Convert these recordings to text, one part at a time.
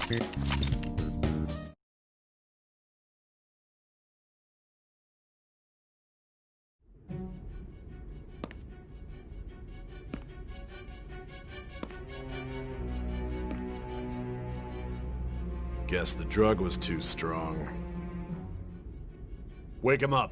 Guess the drug was too strong. Wake him up.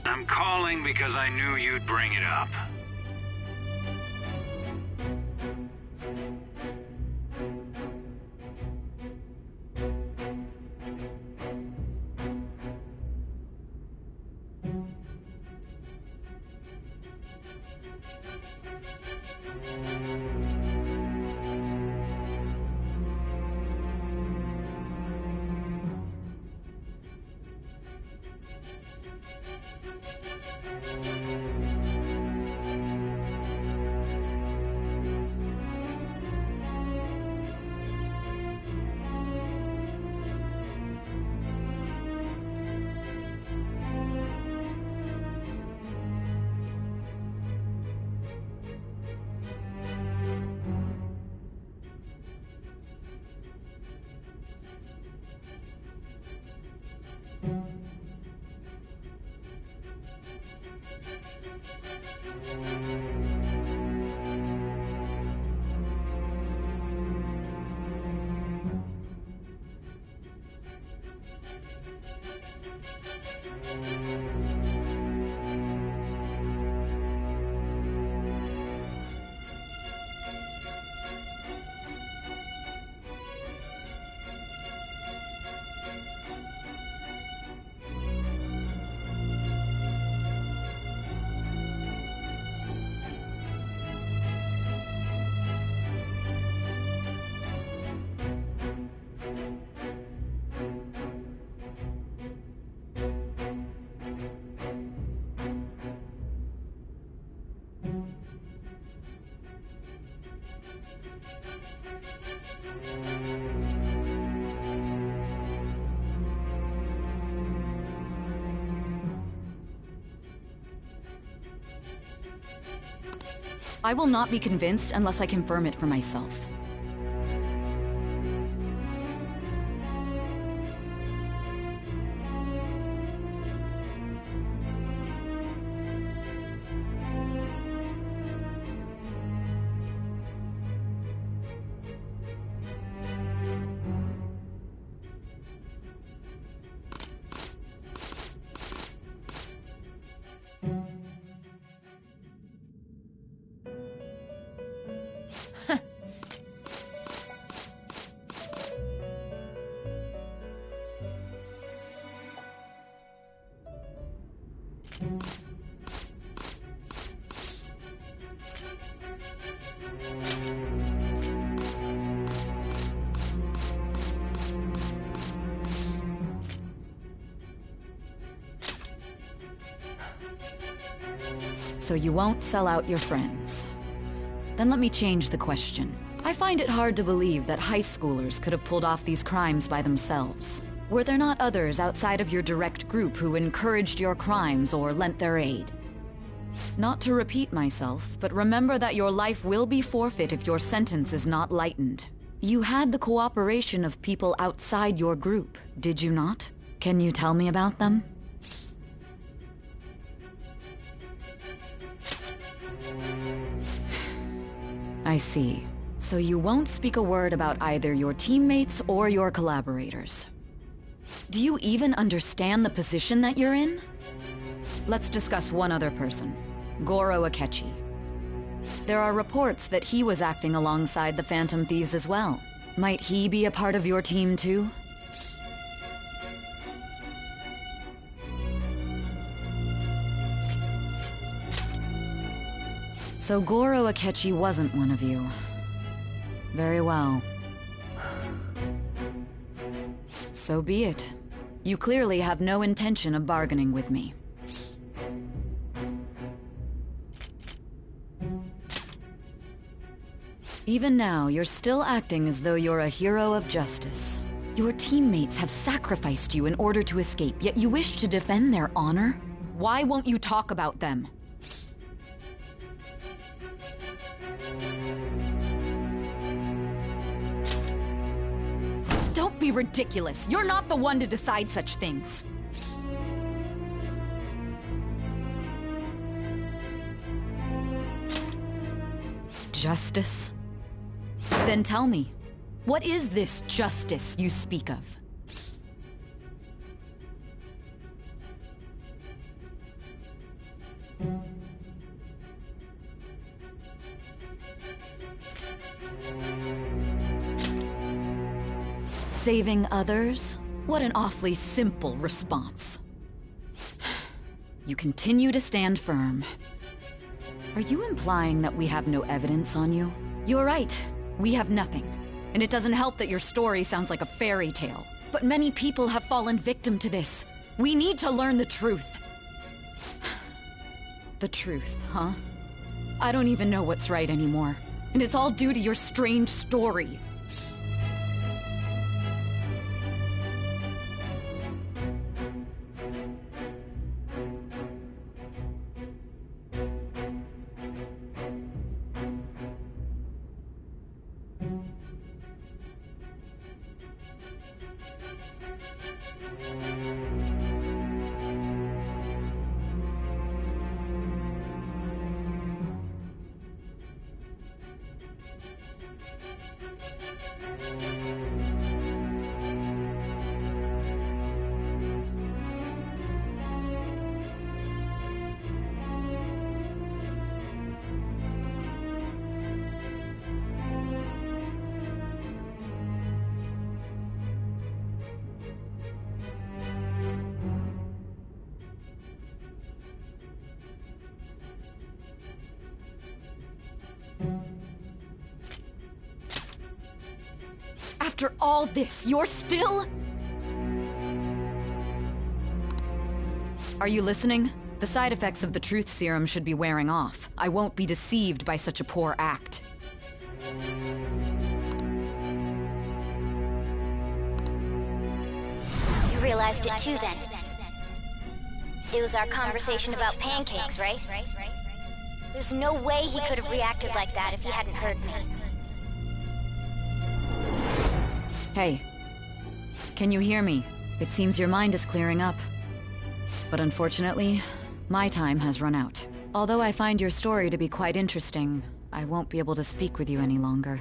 I'm calling because I knew you'd bring it up. I will not be convinced unless I confirm it for myself. So you won't sell out your friends. Then let me change the question. I find it hard to believe that high schoolers could have pulled off these crimes by themselves. Were there not others outside of your direct group who encouraged your crimes or lent their aid? Not to repeat myself, but remember that your life will be forfeit if your sentence is not lightened. You had the cooperation of people outside your group, did you not? Can you tell me about them? I see. So you won't speak a word about either your teammates or your collaborators. Do you even understand the position that you're in? Let's discuss one other person, Goro Akechi. There are reports that he was acting alongside the Phantom Thieves as well. Might he be a part of your team too? So Goro Akechi wasn't one of you. Very well. So be it. You clearly have no intention of bargaining with me. Even now, you're still acting as though you're a hero of justice. Your teammates have sacrificed you in order to escape, yet you wish to defend their honor? Why won't you talk about them? Don't be ridiculous. You're not the one to decide such things. Justice? Then tell me, what is this justice you speak of? Saving others? What an awfully simple response. You continue to stand firm. Are you implying that we have no evidence on you? You're right. We have nothing. And it doesn't help that your story sounds like a fairy tale. But many people have fallen victim to this. We need to learn the truth. The truth, huh? I don't even know what's right anymore. And it's all due to your strange story. After all this, you're still... Are you listening? The side effects of the truth serum should be wearing off. I won't be deceived by such a poor act. You realized it too, then. It was our conversation about pancakes, right? There's no way he could have reacted like that if he hadn't heard me. Hey. Can you hear me? It seems your mind is clearing up. But unfortunately, my time has run out. Although I find your story to be quite interesting, I won't be able to speak with you any longer.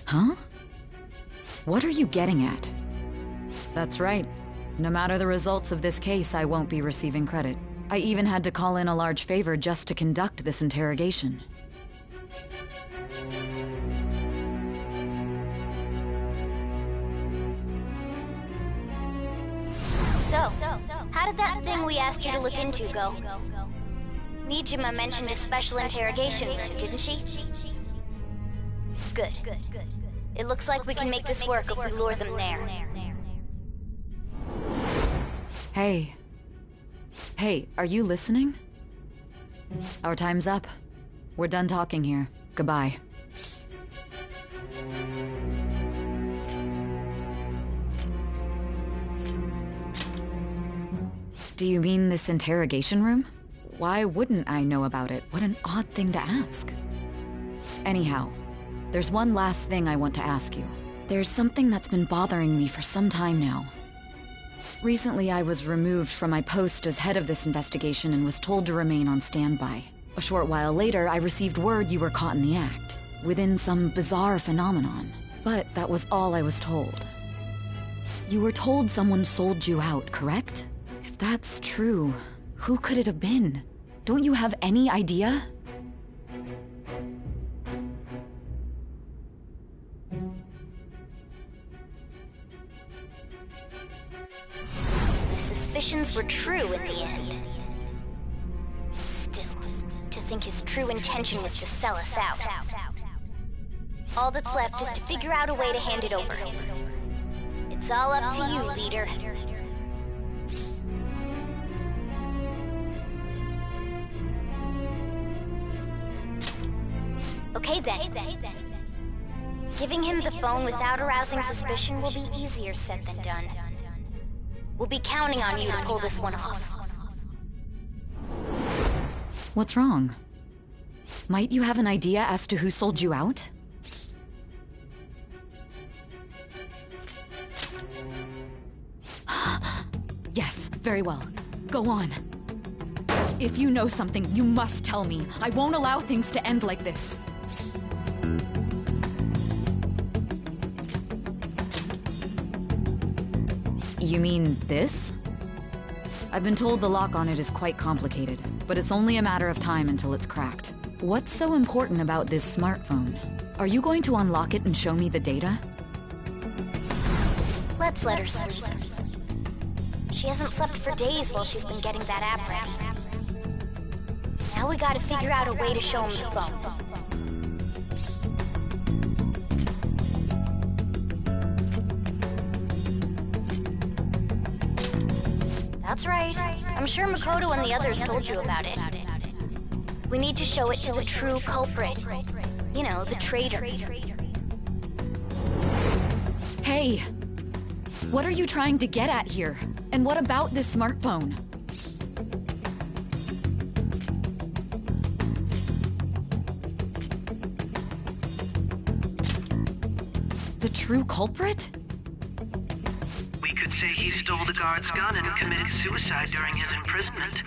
Huh? What are you getting at? That's right. No matter the results of this case, I won't be receiving credit. I even had to call in a large favor just to conduct this interrogation. So, how did that thing we asked you to look into go? Nijima mentioned a special interrogation room, didn't she? Good. It looks like we can make this work if we lure them there. Hey. Hey, are you listening? Our time's up. We're done talking here. Goodbye. Do you mean this interrogation room? Why wouldn't I know about it? What an odd thing to ask. Anyhow, there's one last thing I want to ask you. There's something that's been bothering me for some time now. Recently, I was removed from my post as head of this investigation and was told to remain on standby. A short while later, I received word you were caught in the act, within some bizarre phenomenon. But that was all I was told. You were told someone sold you out, correct? If that's true, who could it have been? Don't you have any idea? My suspicions were true in the end. Still, to think his true intention was to sell us out. All that's left is to figure out a way to hand it over. It's all up to you, leader. Okay then. Giving him the phone without arousing suspicion will be easier said than done. We'll be counting on you to pull this one off. What's wrong? Might you have an idea as to who sold you out? Yes, very well. Go on. If you know something, you must tell me. I won't allow things to end like this. You mean this? I've been told the lock on it is quite complicated, but it's only a matter of time until it's cracked. What's so important about this smartphone? Are you going to unlock it and show me the data? Let's let her sleep. She hasn't slept for days while she's been getting that app ready. Now we gotta figure out a way to show him the phone. That's right. I'm sure Makoto and the others told you about it. We need to show it to the true culprit. You know, the traitor. Hey! What are you trying to get at here? And what about this smartphone? The true culprit? We could say he stole the guard's gun and committed suicide during his imprisonment.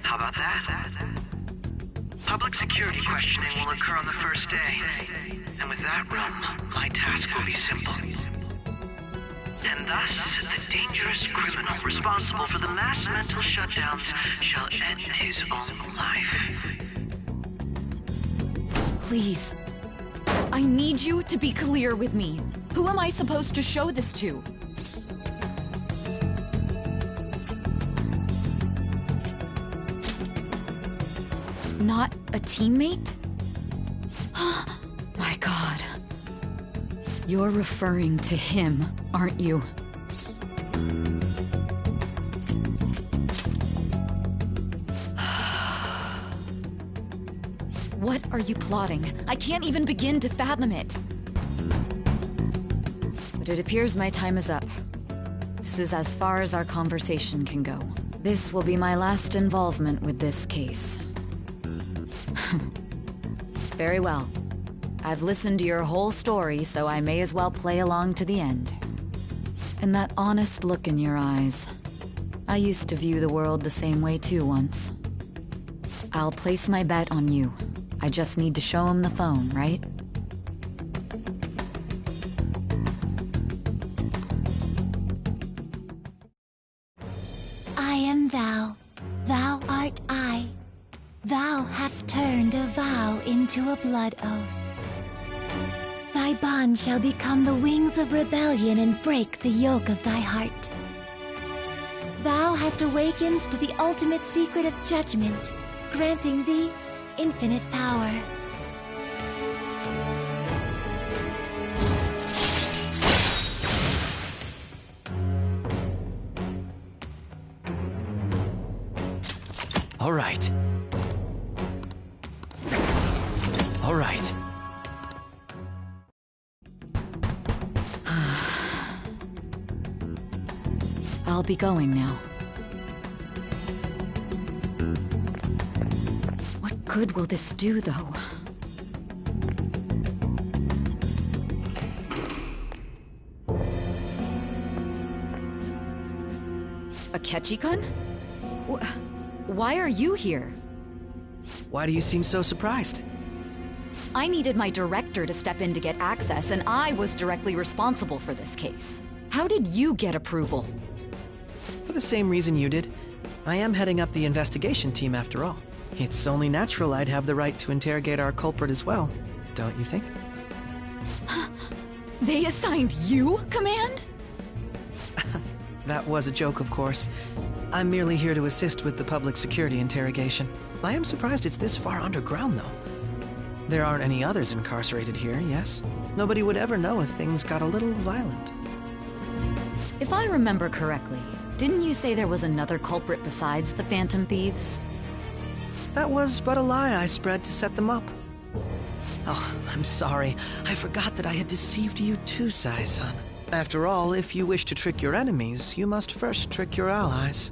How about that? Public security questioning will occur on the first day. And with that run, my task will be simple. And thus, the dangerous criminal responsible for the mass mental shutdowns shall end his own life. Please. I need you to be clear with me. Who am I supposed to show this to? Not a teammate? My God. You're referring to him, aren't you? What are you plotting? I can't even begin to fathom it. But it appears my time is up. This is as far as our conversation can go. This will be my last involvement with this case. Very well. I've listened to your whole story, so I may as well play along to the end. And that honest look in your eyes. I used to view the world the same way too once. I'll place my bet on you. I just need to show him the phone, right? I am thou, thou art I. Thou hast turned a vow into a blood oath. Thy bond shall become the wings of rebellion and break the yoke of thy heart. Thou hast awakened to the ultimate secret of judgment, granting thee infinite power. All right. All right. I'll be going now. What good will this do, though? Akechi-kun? Why are you here? Why do you seem so surprised? I needed my director to step in to get access, and I was directly responsible for this case. How did you get approval? For the same reason you did. I am heading up the investigation team after all. It's only natural I'd have the right to interrogate our culprit as well, don't you think? They assigned you command? That was a joke, of course. I'm merely here to assist with the public security interrogation. I am surprised it's this far underground, though. There aren't any others incarcerated here, yes? Nobody would ever know if things got a little violent. If I remember correctly, didn't you say there was another culprit besides the Phantom Thieves? That was but a lie I spread to set them up. Oh, I'm sorry. I forgot that I had deceived you too, Sai-san. After all, if you wish to trick your enemies, you must first trick your allies.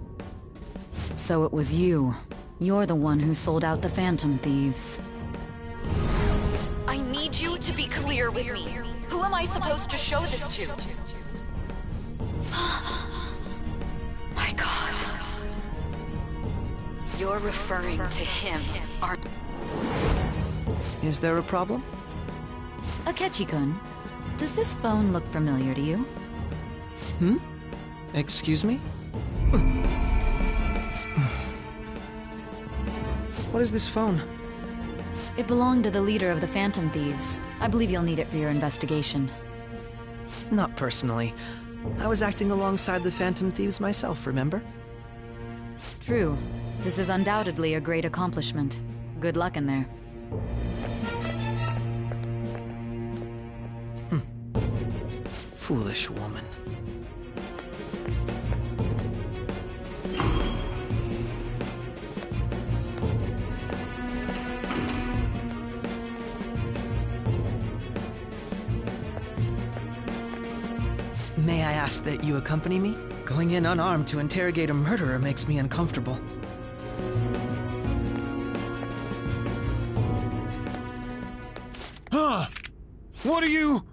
So it was you. You're the one who sold out the Phantom Thieves. I need you to be clear with me. Who am I supposed to show this to? My God. You're referring to him, aren't you? Is there a problem? Akechi-kun, does this phone look familiar to you? Excuse me? What is this phone? It belonged to the leader of the Phantom Thieves. I believe you'll need it for your investigation. Not personally. I was acting alongside the Phantom Thieves myself, remember? True. This is undoubtedly a great accomplishment. Good luck in there. Foolish woman. May I ask that you accompany me? Going in unarmed to interrogate a murderer makes me uncomfortable. Huh? What are you...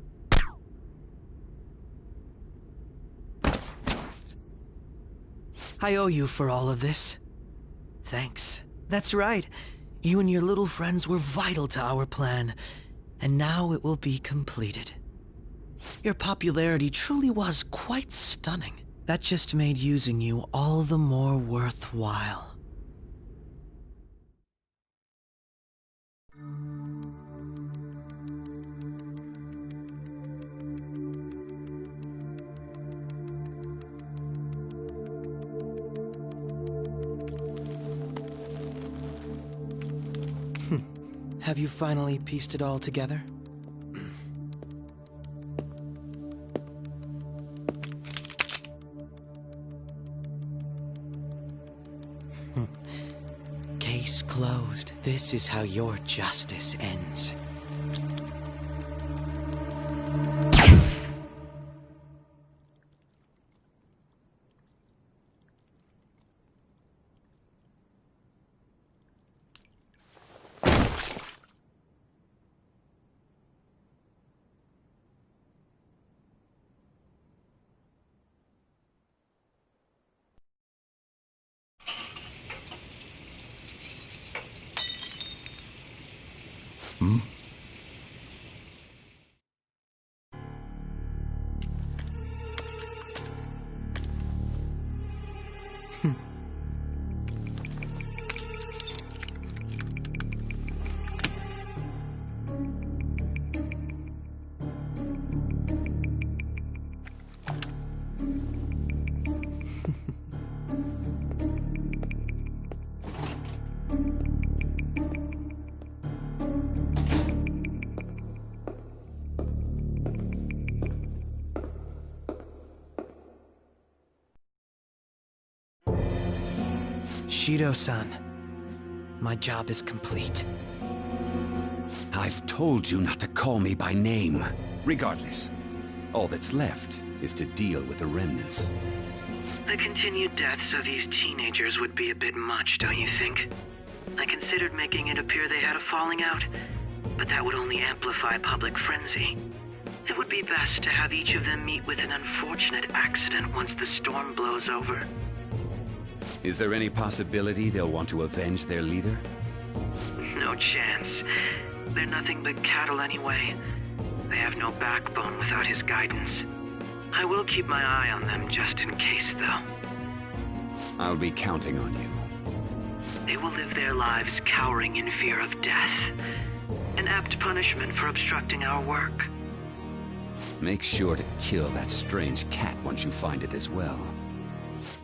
I owe you for all of this. Thanks. That's right. You and your little friends were vital to our plan, and now it will be completed. Your popularity truly was quite stunning. That just made using you all the more worthwhile. Have you finally pieced it all together? Case closed. This is how your justice ends. Shido-san, my job is complete. I've told you not to call me by name. Regardless, all that's left is to deal with the remnants. The continued deaths of these teenagers would be a bit much, don't you think? I considered making it appear they had a falling out, but that would only amplify public frenzy. It would be best to have each of them meet with an unfortunate accident once the storm blows over. Is there any possibility they'll want to avenge their leader? No chance. They're nothing but cattle anyway. They have no backbone without his guidance. I will keep my eye on them just in case, though. I'll be counting on you. They will live their lives cowering in fear of death. An apt punishment for obstructing our work. Make sure to kill that strange cat once you find it as well.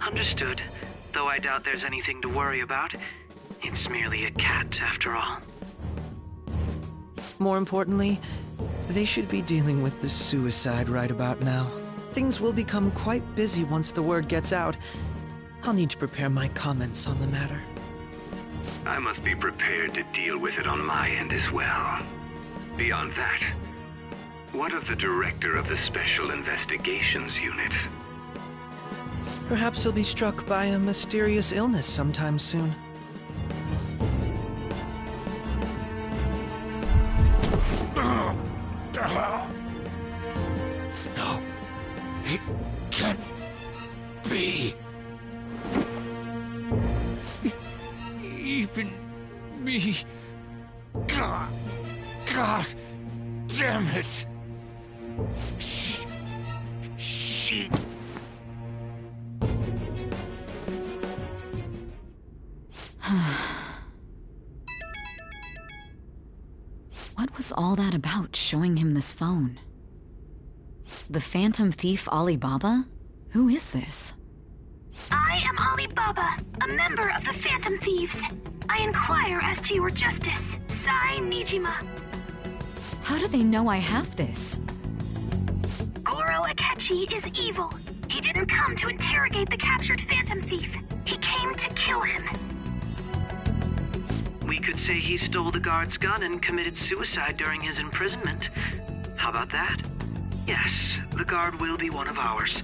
Understood. Though I doubt there's anything to worry about. It's merely a cat, after all. More importantly, they should be dealing with the suicide right about now. Things will become quite busy once the word gets out. I'll need to prepare my comments on the matter. I must be prepared to deal with it on my end as well. Beyond that, what of the director of the Special Investigations Unit? Perhaps he'll be struck by a mysterious illness sometime soon. No, it can't be. Even me. God damn it. She. What was all that about, showing him this phone? The Phantom Thief Alibaba? Who is this? I am Alibaba, a member of the Phantom Thieves. I inquire as to your justice, Sai Nijima. How do they know I have this? Goro Akechi is evil. He didn't come to interrogate the captured Phantom Thief. He came to kill him. We could say he stole the guard's gun and committed suicide during his imprisonment. How about that? Yes, the guard will be one of ours.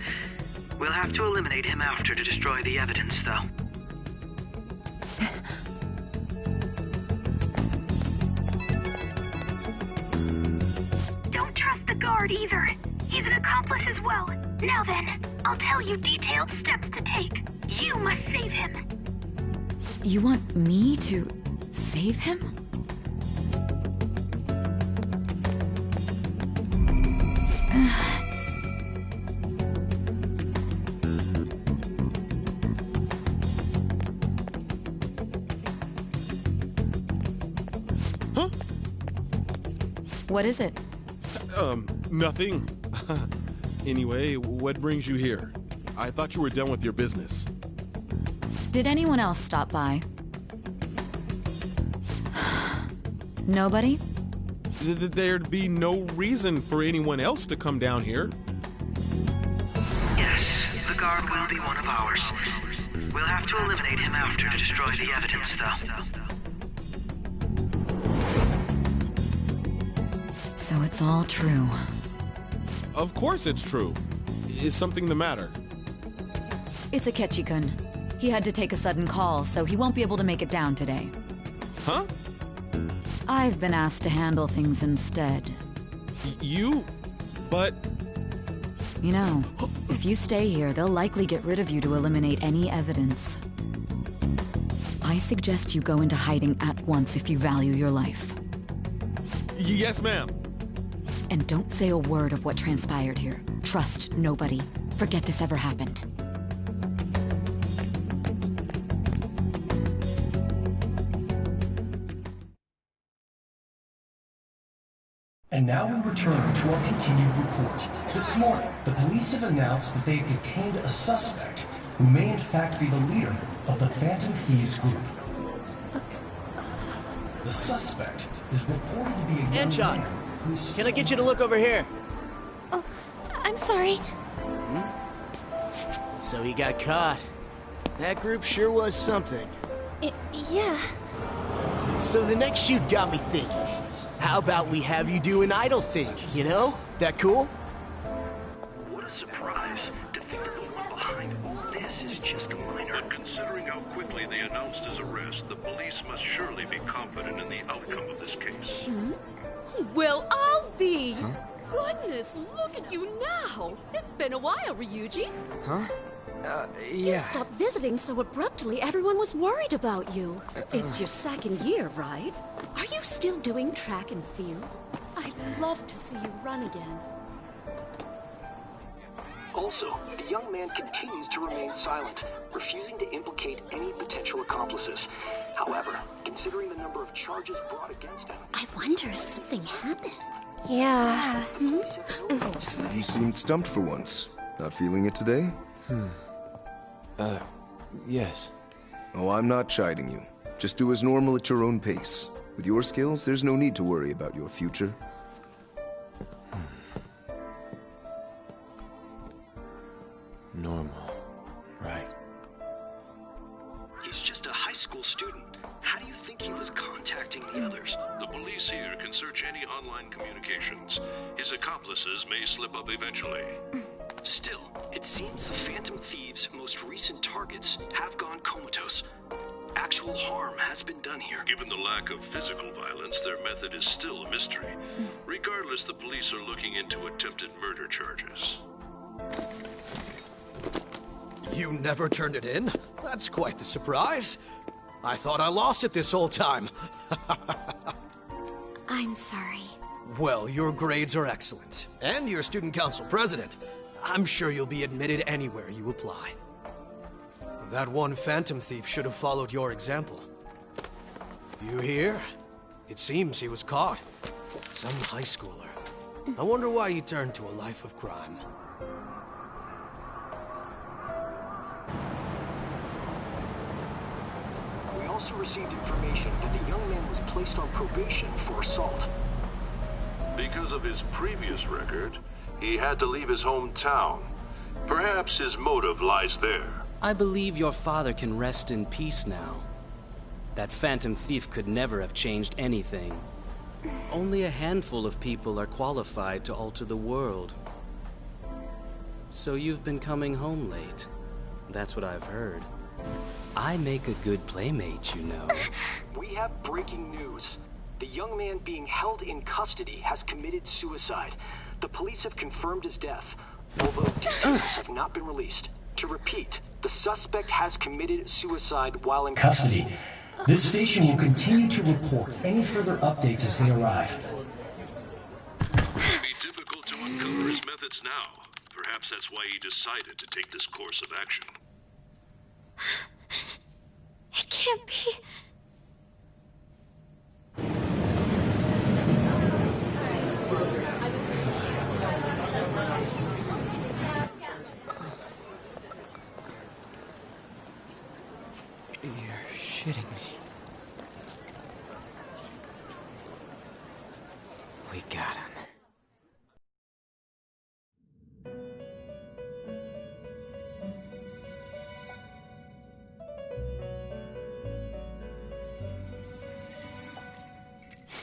We'll have to eliminate him after to destroy the evidence, though. Don't trust the guard either. He's an accomplice as well. Now then, I'll tell you detailed steps to take. You must save him. You want me to save him? Huh? What is it? Nothing. Anyway, what brings you here? I thought you were done with your business. Did anyone else stop by? Nobody? There'd be no reason for anyone else to come down here. Yes, the guard will be one of ours. We'll have to eliminate him after to destroy the evidence, though. So it's all true. Of course it's true. Is something the matter? It's Akechi-kun. He had to take a sudden call, so he won't be able to make it down today. Huh? I've been asked to handle things instead. You? But... You know, if you stay here, they'll likely get rid of you to eliminate any evidence. I suggest you go into hiding at once if you value your life. Yes, ma'am. And don't say a word of what transpired here. Trust nobody. Forget this ever happened. And now we return to our continued report. This morning, the police have announced that they've detained a suspect who may in fact be the leader of the Phantom Thieves group. The suspect is reported to be a young Anchon, man who's... can I get you to look over here? Oh, I'm sorry. So he got caught. That group sure was something. Yeah. So the next shoot got me thinking. How about we have you do an idle thing, you know? That cool? What a surprise to think that the one behind all this is just a minor. But considering how quickly they announced his arrest, the police must surely be confident in the outcome of this case. Well, I'll be. Goodness, look at you now. It's been a while, Ryuji. Huh? You yeah. stopped visiting so abruptly everyone was worried about you. It's your second year, right? Are you still doing track and field? I'd love to see you run again. Also, the young man continues to remain silent, refusing to implicate any potential accomplices. However, considering the number of charges brought against him... I wonder if something happened. Yeah. You seemed stumped for once. Not feeling it today? Yes. Oh, I'm not chiding you. Just do as normal at your own pace. With your skills, there's no need to worry about your future. Normal. Right. He's just a high school student. How do you think he was contacting the others? The police here can search any online communications. His accomplices may slip up eventually. Still, it seems the Phantom Thieves' most recent targets have gone comatose. Actual harm has been done here. Given the lack of physical violence, their method is still a mystery. Regardless, the police are looking into attempted murder charges. You never turned it in? That's quite the surprise. I thought I lost it this whole time. I'm sorry. Well, your grades are excellent. And you're student council president. I'm sure you'll be admitted anywhere you apply. That one phantom thief should have followed your example. You hear? It seems he was caught. Some high schooler. I wonder why he turned to a life of crime. We also received information that the young man was placed on probation for assault. Because of his previous record, he had to leave his hometown. Perhaps his motive lies there. I believe your father can rest in peace now. That phantom thief could never have changed anything. Only a handful of people are qualified to alter the world. So you've been coming home late. That's what I've heard. I make a good playmate, you know. We have breaking news. The young man being held in custody has committed suicide. The police have confirmed his death, although details have not been released. To repeat, the suspect has committed suicide while in custody. This station will continue to report any further updates as they arrive. It may be difficult to uncover his methods now. Perhaps that's why he decided to take this course of action. It can't be. You're shitting me. We got him.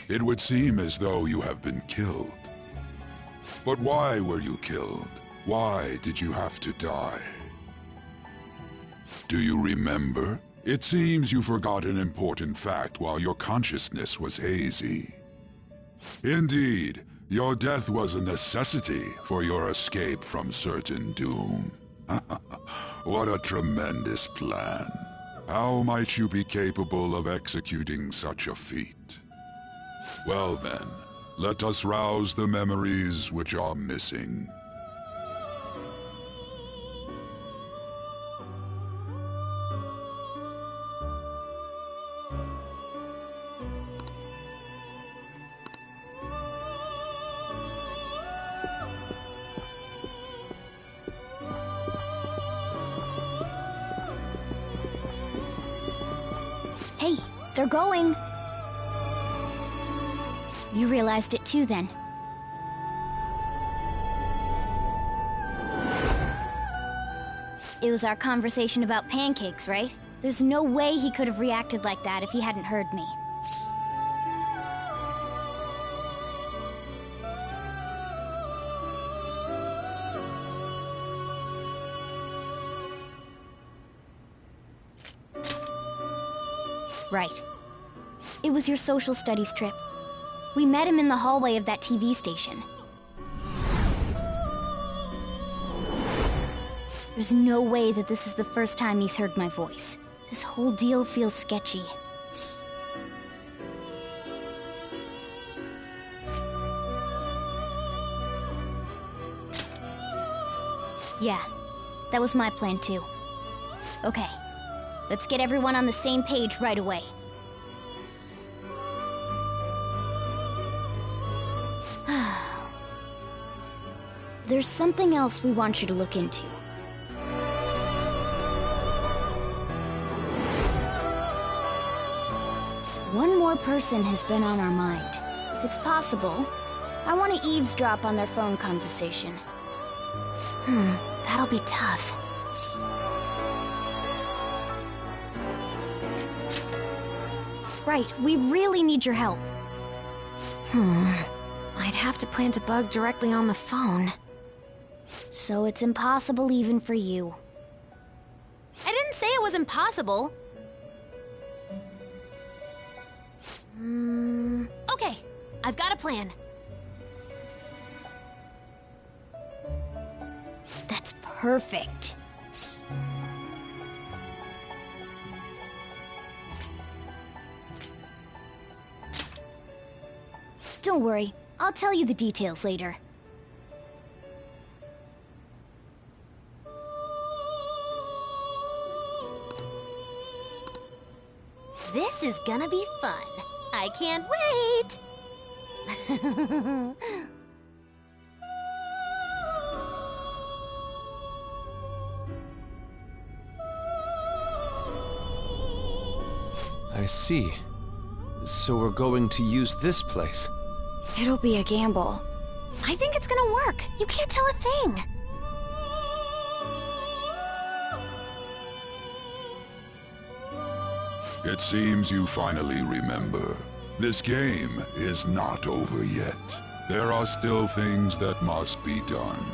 It would seem as though you have been killed. But why were you killed? Why did you have to die? Do you remember? It seems you forgot an important fact while your consciousness was hazy. Indeed, your death was a necessity for your escape from certain doom. What a tremendous plan. How might you be capable of executing such a feat? Well then, let us rouse the memories which are missing. Hey, they're going. You realized it too, then. It was our conversation about pancakes, right? There's no way he could have reacted like that if he hadn't heard me. Right. It was your social studies trip. We met him in the hallway of that TV station. There's no way that this is the first time he's heard my voice. This whole deal feels sketchy. Yeah, that was my plan too. Okay, let's get everyone on the same page right away. There's something else we want you to look into. One more person has been on our mind. If it's possible, I want to eavesdrop on their phone conversation. That'll be tough. Right, we really need your help. I'd have to plant a bug directly on the phone. So it's impossible even for you. I didn't say it was impossible. Okay, I've got a plan. That's perfect. Don't worry, I'll tell you the details later. This is gonna be fun. I can't wait! I see. So we're going to use this place. It'll be a gamble. I think it's gonna work. You can't tell a thing. It seems you finally remember. This game is not over yet. There are still things that must be done.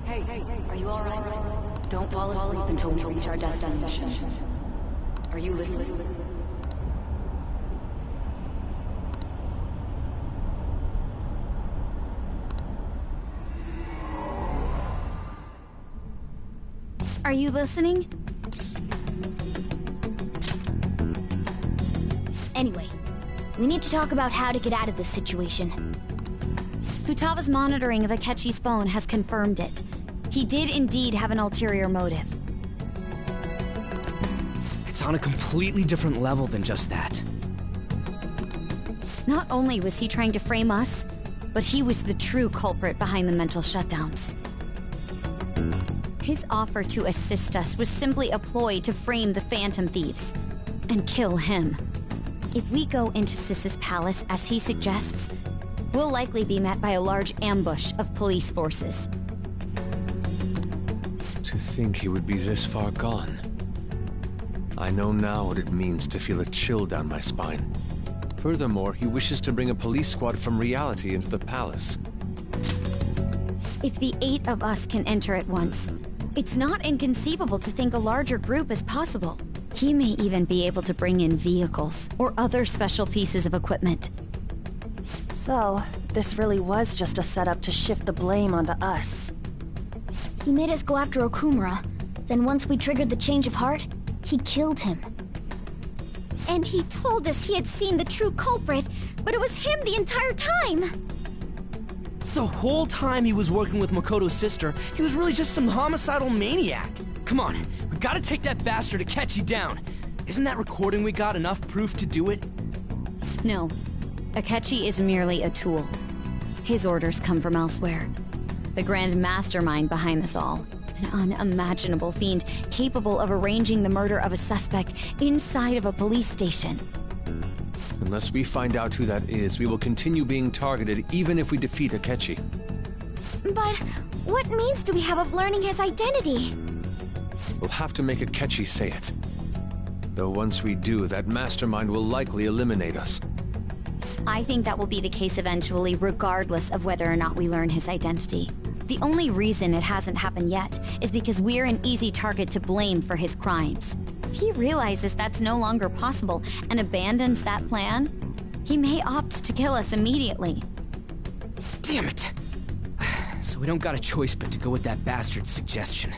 Hey, are you alright? Don't fall asleep until we reach our destination. Are you listening? Are you listening? Anyway, we need to talk about how to get out of this situation. Futaga's monitoring of Akechi's phone has confirmed it. He did indeed have an ulterior motive. It's on a completely different level than just that. Not only was he trying to frame us, but he was the true culprit behind the mental shutdowns. His offer to assist us was simply a ploy to frame the Phantom Thieves and kill him. If we go into Sis's palace as he suggests, We'll likely be met by a large ambush of police forces. To think he would be this far gone. I know now what it means to feel a chill down my spine. Furthermore, he wishes to bring a police squad from reality into the palace. If the 8 of us can enter at once, it's not inconceivable to think a larger group is possible. He may even be able to bring in vehicles or other special pieces of equipment. So, this really was just a setup to shift the blame onto us. He made us go after Okumura. Then once we triggered the change of heart, he killed him. And he told us he had seen the true culprit, but it was him the entire time! The whole time he was working with Makoto's sister, he was really just some homicidal maniac. Come on, we gotta take that bastard Akechi down. Isn't that recording we got enough proof to do it? No. Akechi is merely a tool. His orders come from elsewhere. The grand mastermind behind this all. An unimaginable fiend capable of arranging the murder of a suspect inside of a police station. Unless we find out who that is, we will continue being targeted even if we defeat Akechi. But what means do we have of learning his identity? We'll have to make Akechi say it. Though once we do, that mastermind will likely eliminate us. I think that will be the case eventually, regardless of whether or not we learn his identity. The only reason it hasn't happened yet is because we're an easy target to blame for his crimes. If he realizes that's no longer possible and abandons that plan, he may opt to kill us immediately. Damn it! So we don't got a choice but to go with that bastard's suggestion.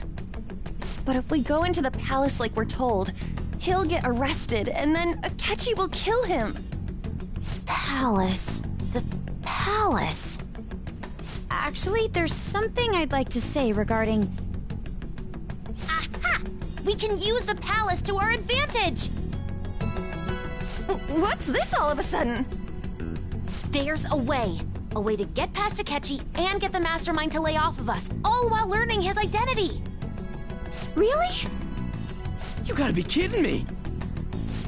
But if we go into the palace like we're told, he'll get arrested and then Akechi will kill him. Palace. The palace. Actually, there's something I'd like to say regarding... Aha! We can use the palace to our advantage! What's this all of a sudden? There's a way. A way to get past Akechi and get the mastermind to lay off of us, all while learning his identity. Really? You gotta be kidding me!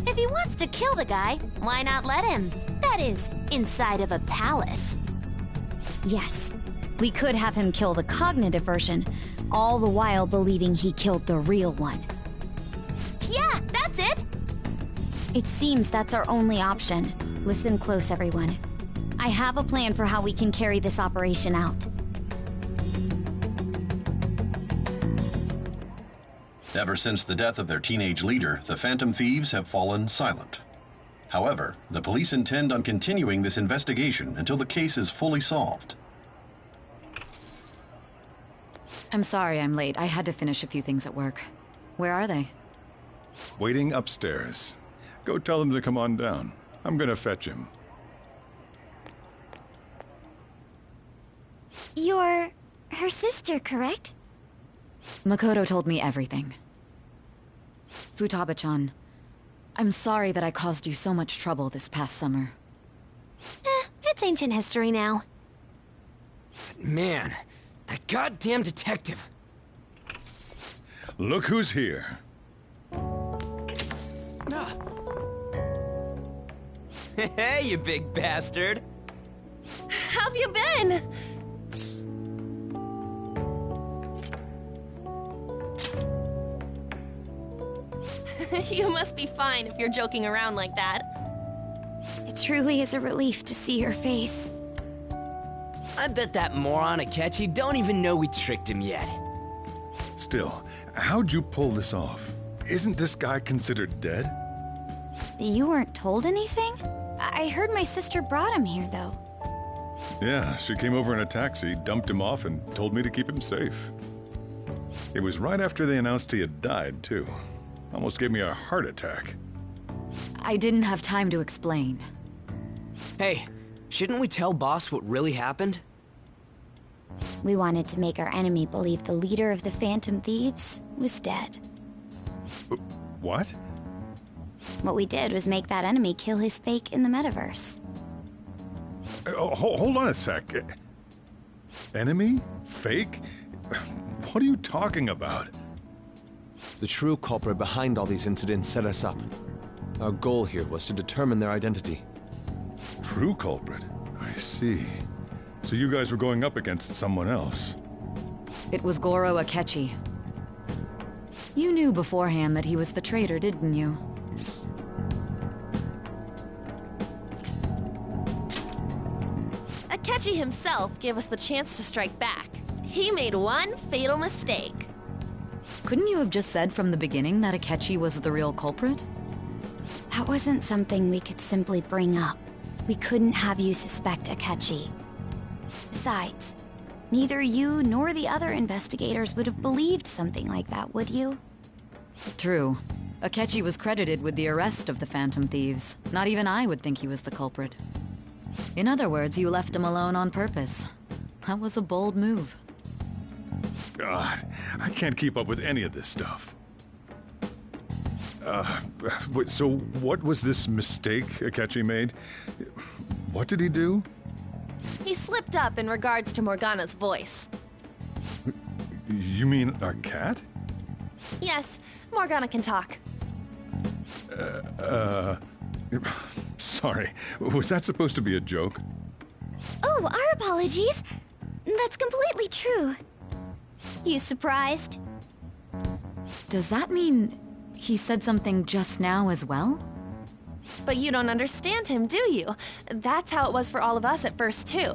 If he wants to kill the guy, why not let him? That is, inside of a palace. Yes. We could have him kill the cognitive version, all the while believing he killed the real one. Yeah, that's it! It seems that's our only option. Listen close, everyone. I have a plan for how we can carry this operation out. Ever since the death of their teenage leader, the Phantom Thieves have fallen silent. However, the police intend on continuing this investigation until the case is fully solved. I'm sorry I'm late. I had to finish a few things at work. Where are they? Waiting upstairs. Go tell them to come on down. I'm gonna fetch him. You're... her sister, correct? Makoto told me everything. Futaba-chan, I'm sorry that I caused you so much trouble this past summer. It's ancient history now. Man, that goddamn detective. Look who's here. Hey, you big bastard. How've you been? You must be fine if you're joking around like that. It truly is a relief to see your face. I bet that moron Akechi don't even know we tricked him yet. Still, how'd you pull this off? Isn't this guy considered dead? You weren't told anything? I heard my sister brought him here, though. Yeah, she came over in a taxi, dumped him off, and told me to keep him safe. It was right after they announced he had died, too. Almost gave me a heart attack. I didn't have time to explain. Hey, shouldn't we tell Boss what really happened? We wanted to make our enemy believe the leader of the Phantom Thieves was dead. What? What we did was make that enemy kill his fake in the metaverse. Hold on a sec. Enemy? Fake? What are you talking about? The true culprit behind all these incidents set us up. Our goal here was to determine their identity. True culprit? see. So you guys were going up against someone else. It was Goro Akechi. You knew beforehand that he was the traitor, didn't you? Akechi himself gave us the chance to strike back. He made one fatal mistake. Couldn't you have just said from the beginning that Akechi was the real culprit? That wasn't something we could simply bring up. We couldn't have you suspect Akechi. Besides, neither you nor the other investigators would have believed something like that, would you? True. Akechi was credited with the arrest of the Phantom Thieves. Not even I would think he was the culprit. In other words, you left him alone on purpose. That was a bold move. God, I can't keep up with any of this stuff. So what was this mistake Akechi made? What did he do? He slipped up in regards to Morgana's voice. You mean our cat? Yes, Morgana can talk. Sorry. Was that supposed to be a joke? Oh, our apologies. That's completely true. You surprised? Does that mean he said something just now as well? But you don't understand him, do you? That's how it was for all of us at first, too.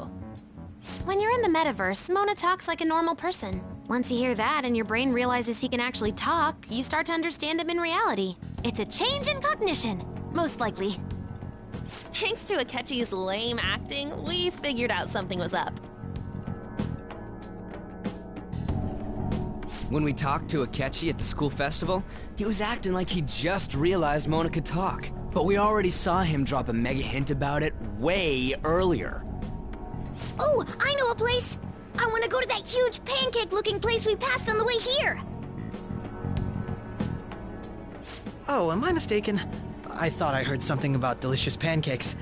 When you're in the metaverse, Mona talks like a normal person. Once you hear that and your brain realizes he can actually talk, you start to understand him in reality. It's a change in cognition, most likely. Thanks to Akechi's lame acting, we figured out something was up. When we talked to Akechi at the school festival, he was acting like he just realized Mona could talk. But we already saw him drop a mega hint about it way earlier. Oh, I know a place! I want to go to that huge pancake-looking place we passed on the way here! Oh, am I mistaken? I thought I heard something about delicious pancakes.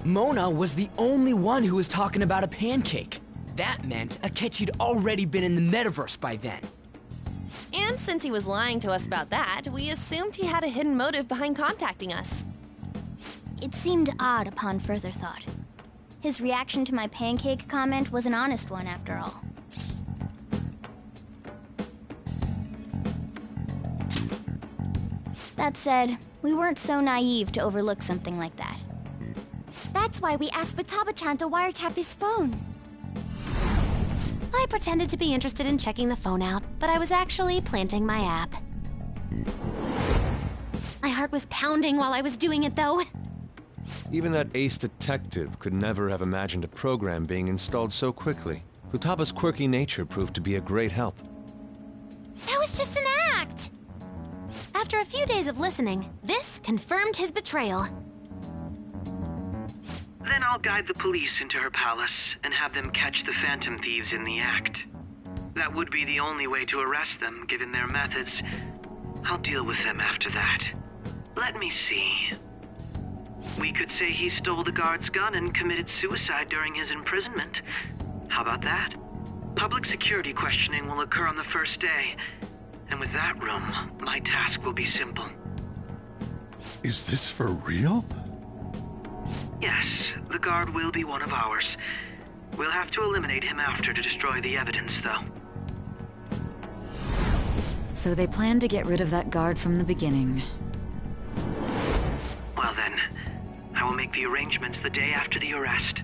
Mona was the only one who was talking about a pancake. That meant Akechi'd already been in the metaverse by then. And since he was lying to us about that, we assumed he had a hidden motive behind contacting us. It seemed odd upon further thought. His reaction to my pancake comment was an honest one, after all. That said, we weren't so naive to overlook something like that. That's why we asked Futaba-chan to wiretap his phone. I pretended to be interested in checking the phone out, but I was actually planting my app. My heart was pounding while I was doing it, though. Even that ace detective could never have imagined a program being installed so quickly. Futaba's quirky nature proved to be a great help. That was just an act! After a few days of listening, this confirmed his betrayal. Then I'll guide the police into her palace and have them catch the Phantom Thieves in the act. That would be the only way to arrest them, given their methods. I'll deal with them after that. Let me see. We could say he stole the guard's gun and committed suicide during his imprisonment. How about that? Public security questioning will occur on the first day. And with that room, my task will be simple. Is this for real? Yes, the guard will be one of ours. We'll have to eliminate him after to destroy the evidence, though. So they planned to get rid of that guard from the beginning. Well then, I will make the arrangements the day after the arrest.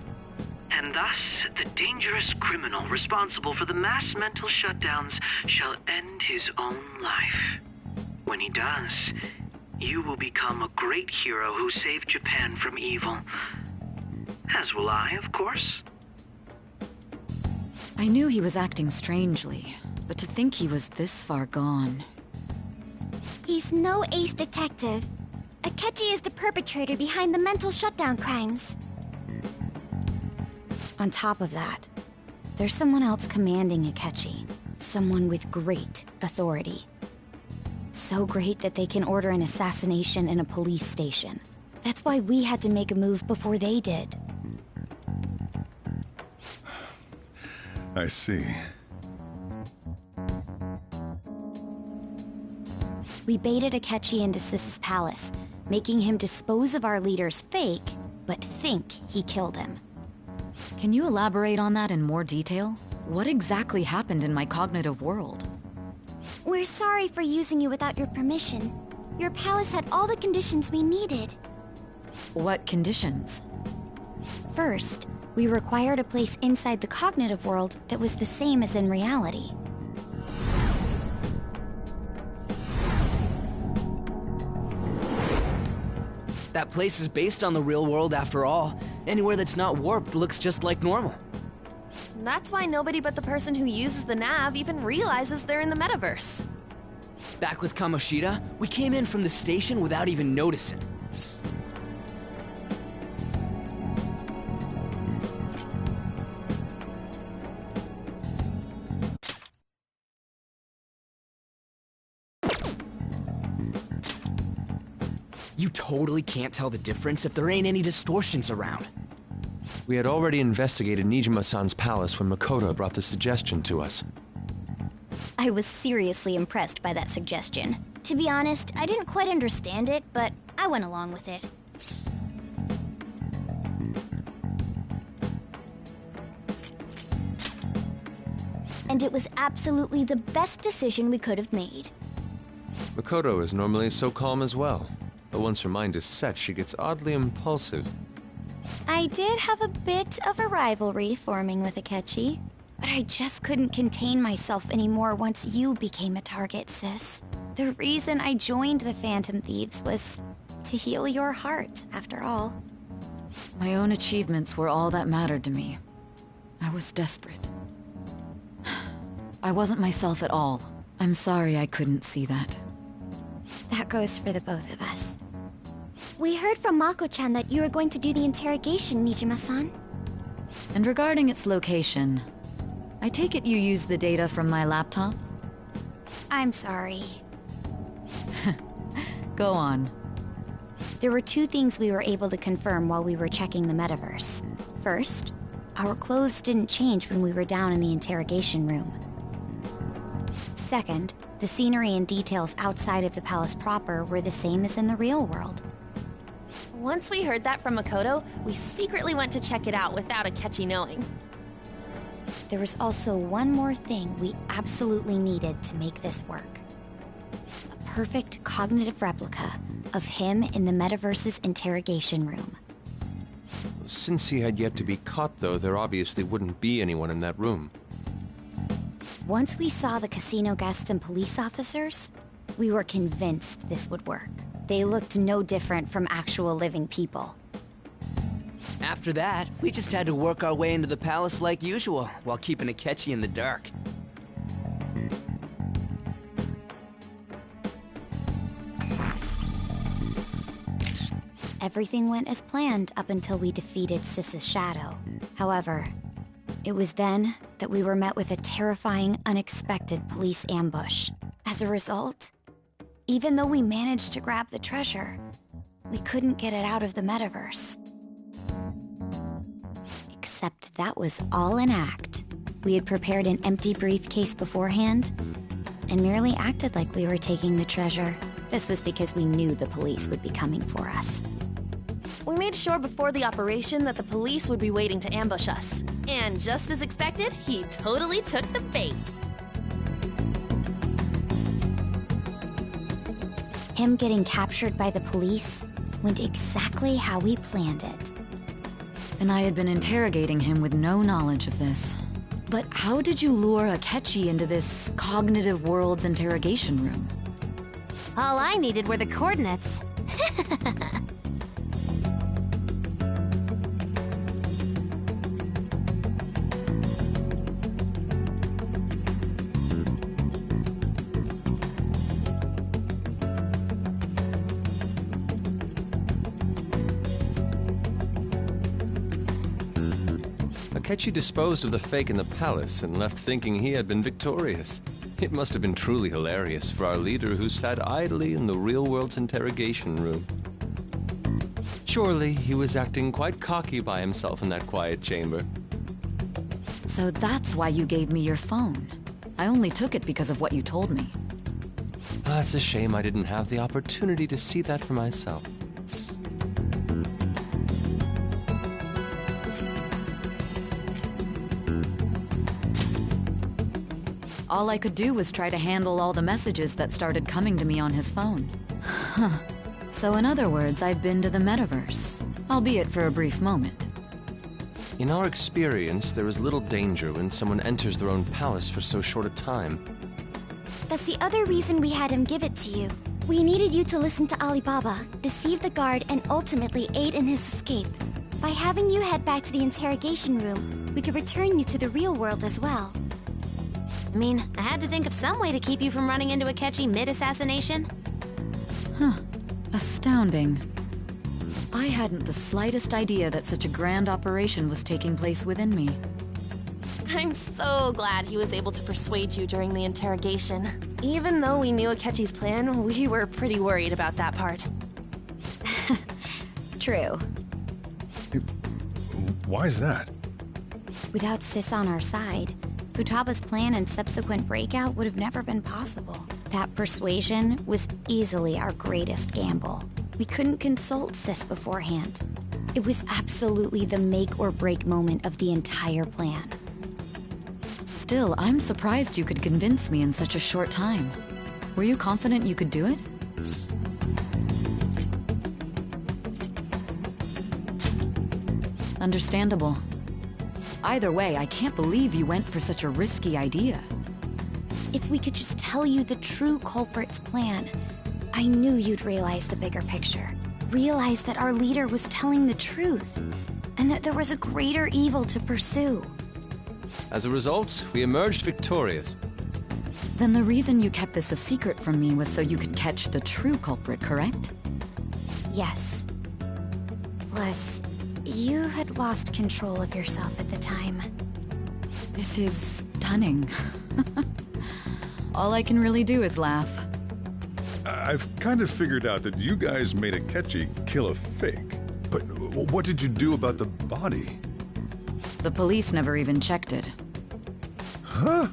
And thus, the dangerous criminal responsible for the mass mental shutdowns shall end his own life. When he does, you will become a great hero who saved Japan from evil. As will I, of course. I knew he was acting strangely, but to think he was this far gone. He's no ace detective. Akechi is the perpetrator behind the mental shutdown crimes. On top of that, there's someone else commanding Akechi. Someone with great authority. So great that they can order an assassination in a police station. That's why we had to make a move before they did. I see. We baited Akechi into Sis's palace, making him dispose of our leader's fake, but think he killed him. Can you elaborate on that in more detail? What exactly happened in my cognitive world? We're sorry for using you without your permission. Your palace had all the conditions we needed. What conditions? First, we required a place inside the cognitive world that was the same as in reality. That place is based on the real world after all. Anywhere that's not warped looks just like normal. That's why nobody but the person who uses the nav even realizes they're in the metaverse. Back with Kamoshida, we came in from the station without even noticing. You totally can't tell the difference if there ain't any distortions around. We had already investigated Nijima-san's palace when Makoto brought the suggestion to us. I was seriously impressed by that suggestion. To be honest, I didn't quite understand it, but I went along with it. And it was absolutely the best decision we could have made. Makoto is normally so calm as well, but once her mind is set, she gets oddly impulsive. I did have a bit of a rivalry forming with Akechi, but I just couldn't contain myself anymore once you became a target, sis. The reason I joined the Phantom Thieves was to heal your heart, after all. My own achievements were all that mattered to me. I was desperate. I wasn't myself at all. I'm sorry I couldn't see that. That goes for the both of us. We heard from Mako-chan that you were going to do the interrogation, Nijima-san. And regarding its location, I take it you used the data from my laptop? I'm sorry. Go on. There were two things we were able to confirm while we were checking the metaverse. First, our clothes didn't change when we were down in the interrogation room. Second, the scenery and details outside of the palace proper were the same as in the real world. Once we heard that from Makoto, we secretly went to check it out without Akechi knowing. There was also one more thing we absolutely needed to make this work. A perfect cognitive replica of him in the metaverse's interrogation room. Since he had yet to be caught, though, there obviously wouldn't be anyone in that room. Once we saw the casino guests and police officers, we were convinced this would work. They looked no different from actual living people. After that, we just had to work our way into the palace like usual, while keeping Akechi in the dark. Everything went as planned up until we defeated Sis's shadow. However, it was then that we were met with a terrifying, unexpected police ambush. As a result, even though we managed to grab the treasure, we couldn't get it out of the metaverse. Except that was all an act. We had prepared an empty briefcase beforehand, and merely acted like we were taking the treasure. This was because we knew the police would be coming for us. We made sure before the operation that the police would be waiting to ambush us. And just as expected, he totally took the bait. Him getting captured by the police went exactly how we planned it. And I had been interrogating him with no knowledge of this. But how did you lure Akechi into this cognitive world's interrogation room? All I needed were the coordinates. Akechi disposed of the fake in the palace and left thinking he had been victorious. It must have been truly hilarious for our leader who sat idly in the real world's interrogation room. Surely he was acting quite cocky by himself in that quiet chamber. So that's why you gave me your phone. I only took it because of what you told me. It's a shame I didn't have the opportunity to see that for myself. All I could do was try to handle all the messages that started coming to me on his phone. Huh. So in other words, I've been to the metaverse, albeit for a brief moment. In our experience, there is little danger when someone enters their own palace for so short a time. That's the other reason we had him give it to you. We needed you to listen to Alibaba, deceive the guard, and ultimately aid in his escape. By having you head back to the interrogation room, we could return you to the real world as well. I mean, I had to think of some way to keep you from running into Akechi mid-assassination. Huh. Astounding. I hadn't the slightest idea that such a grand operation was taking place within me. I'm so glad he was able to persuade you during the interrogation. Even though we knew Akechi's plan, we were pretty worried about that part. True. Why is that? Without Sis on our side, Futaba's plan and subsequent breakout would have never been possible. That persuasion was easily our greatest gamble. We couldn't consult Sis beforehand. It was absolutely the make or break moment of the entire plan. Still, I'm surprised you could convince me in such a short time. Were you confident you could do it? Understandable. Either way, I can't believe you went for such a risky idea. If we could just tell you the true culprit's plan, I knew you'd realize the bigger picture. Realize that our leader was telling the truth, and that there was a greater evil to pursue. As a result, we emerged victorious. Then the reason you kept this a secret from me was so you could catch the true culprit, correct? Yes. Plus, you had lost control of yourself at the time. This is stunning. All I can really do is laugh. I've kind of figured out that you guys made Akechi kill a fake. But what did you do about the body? The police never even checked it. Huh?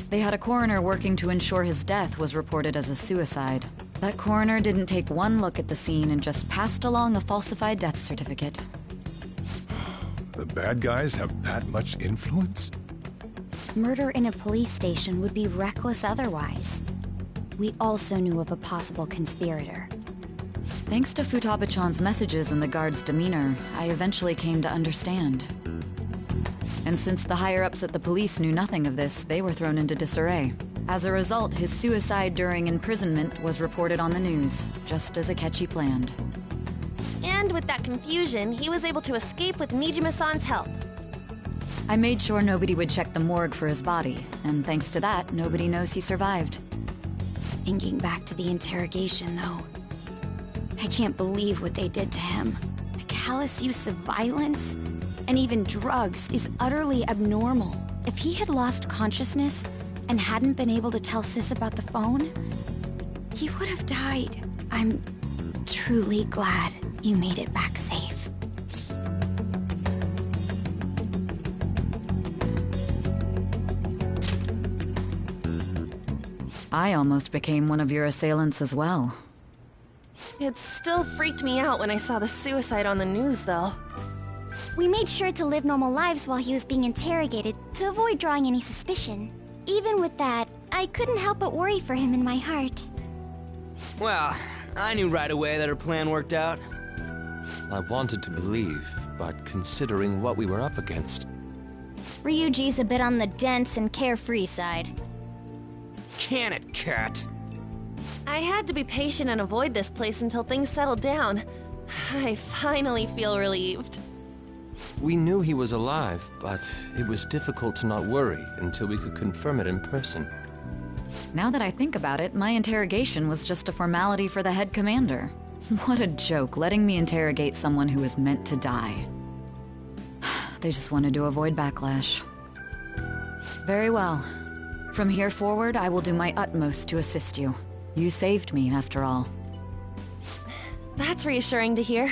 They had a coroner working to ensure his death was reported as a suicide. That coroner didn't take one look at the scene and just passed along a falsified death certificate. The bad guys have that much influence? Murder in a police station would be reckless otherwise. We also knew of a possible conspirator. Thanks to Futaba-chan's messages and the guard's demeanor, I eventually came to understand. And since the higher-ups at the police knew nothing of this, they were thrown into disarray. As a result, his suicide during imprisonment was reported on the news, just as Akechi planned. And with that confusion, he was able to escape with Nijima-san's help. I made sure nobody would check the morgue for his body, and thanks to that, nobody knows he survived. Thinking back to the interrogation, though, I can't believe what they did to him. The callous use of violence, and even drugs, is utterly abnormal. If he had lost consciousness and hadn't been able to tell Sis about the phone, he would have died. I'm truly glad you made it back safe. I almost became one of your assailants as well. It still freaked me out when I saw the suicide on the news, though. We made sure to live normal lives while he was being interrogated to avoid drawing any suspicion. Even with that, I couldn't help but worry for him in my heart. Well, I knew right away that her plan worked out. I wanted to believe, but considering what we were up against... Ryuji's a bit on the dense and carefree side. Can it, Cat? I had to be patient and avoid this place until things settled down. I finally feel relieved. We knew he was alive, but it was difficult to not worry until we could confirm it in person. Now that I think about it, my interrogation was just a formality for the head commander. What a joke, letting me interrogate someone who was meant to die. They just wanted to avoid backlash. Very well. From here forward, I will do my utmost to assist you. You saved me, after all. That's reassuring to hear.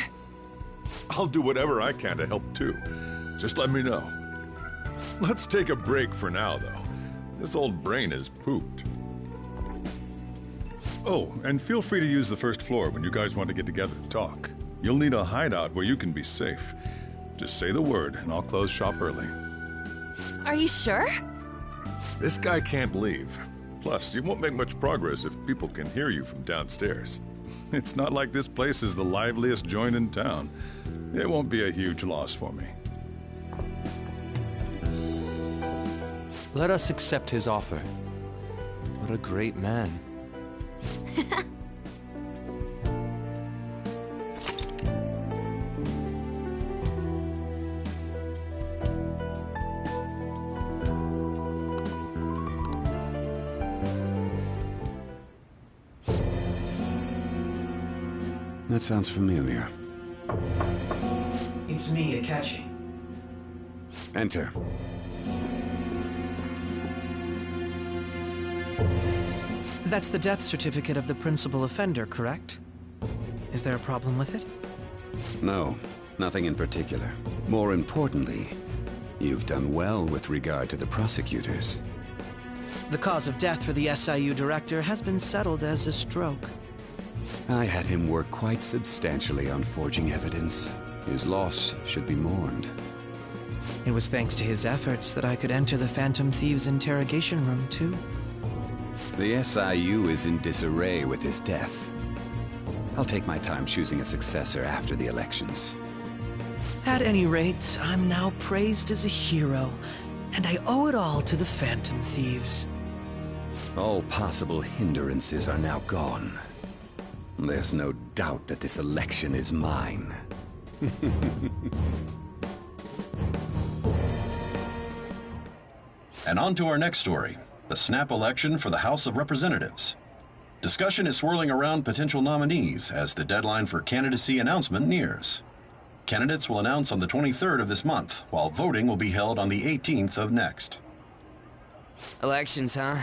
I'll do whatever I can to help too. Just let me know. Let's take a break for now, though. This old brain is pooped. Oh, and feel free to use the first floor when you guys want to get together to talk. You'll need a hideout where you can be safe. Just say the word, and I'll close shop early. Are you sure? This guy can't leave. Plus, you won't make much progress if people can hear you from downstairs. It's not like this place is the liveliest joint in town. It won't be a huge loss for me. Let us accept his offer. What a great man. That sounds familiar. It's me, Akechi. Enter. That's the death certificate of the principal offender, correct? Is there a problem with it? No, nothing in particular. More importantly, you've done well with regard to the prosecutors. The cause of death for the SIU director has been settled as a stroke. I had him work quite substantially on forging evidence. His loss should be mourned. It was thanks to his efforts that I could enter the Phantom Thieves' interrogation room, too. The SIU is in disarray with his death. I'll take my time choosing a successor after the elections. At any rate, I'm now praised as a hero, and I owe it all to the Phantom Thieves. All possible hindrances are now gone. There's no doubt that this election is mine. And on to our next story, the snap election for the House of Representatives. Discussion is swirling around potential nominees as the deadline for candidacy announcement nears. Candidates will announce on the 23rd of this month, while voting will be held on the 18th of next. Elections, huh?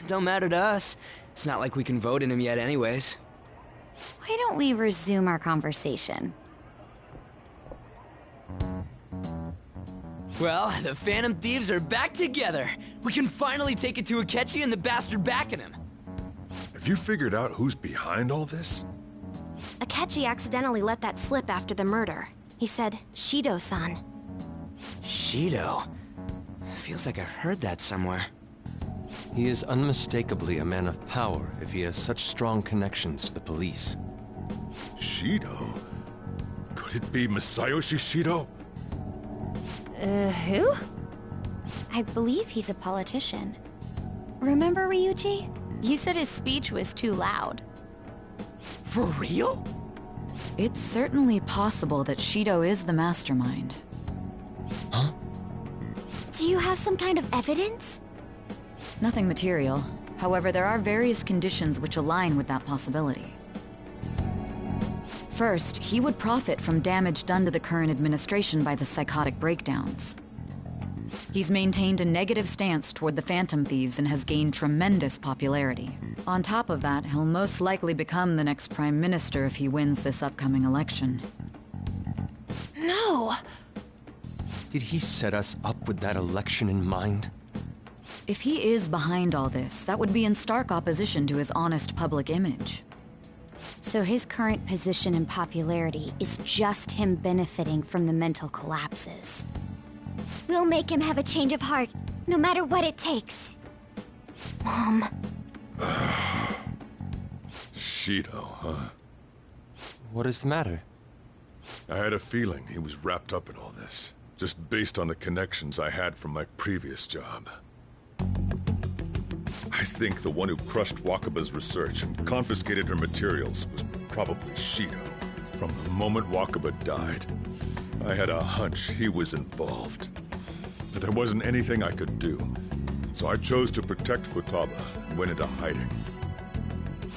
Don't matter to us. It's not like we can vote in them yet anyways. Why don't we resume our conversation? Well, the Phantom Thieves are back together. We can finally take it to Akechi and the bastard backing him. Have you figured out who's behind all this? Akechi accidentally let that slip after the murder. He said, Shido-san. Shido? Feels like I heard that somewhere. He is unmistakably a man of power if he has such strong connections to the police. Shido? Could it be Masayoshi Shido? Who? I believe he's a politician. Remember, Ryuji? You said his speech was too loud. For real? It's certainly possible that Shido is the mastermind. Huh? Do you have some kind of evidence? Nothing material. However, there are various conditions which align with that possibility. First, he would profit from damage done to the current administration by the psychotic breakdowns. He's maintained a negative stance toward the Phantom Thieves and has gained tremendous popularity. On top of that, he'll most likely become the next Prime Minister if he wins this upcoming election. No! Did he set us up with that election in mind? If he is behind all this, that would be in stark opposition to his honest public image. So his current position and popularity is just him benefiting from the mental collapses. We'll make him have a change of heart, no matter what it takes. Mom. Shido, huh? What is the matter? I had a feeling he was wrapped up in all this, just based on the connections I had from my previous job. I think the one who crushed Wakaba's research and confiscated her materials was probably Shido. From the moment Wakaba died, I had a hunch he was involved. But there wasn't anything I could do, so I chose to protect Futaba and went into hiding.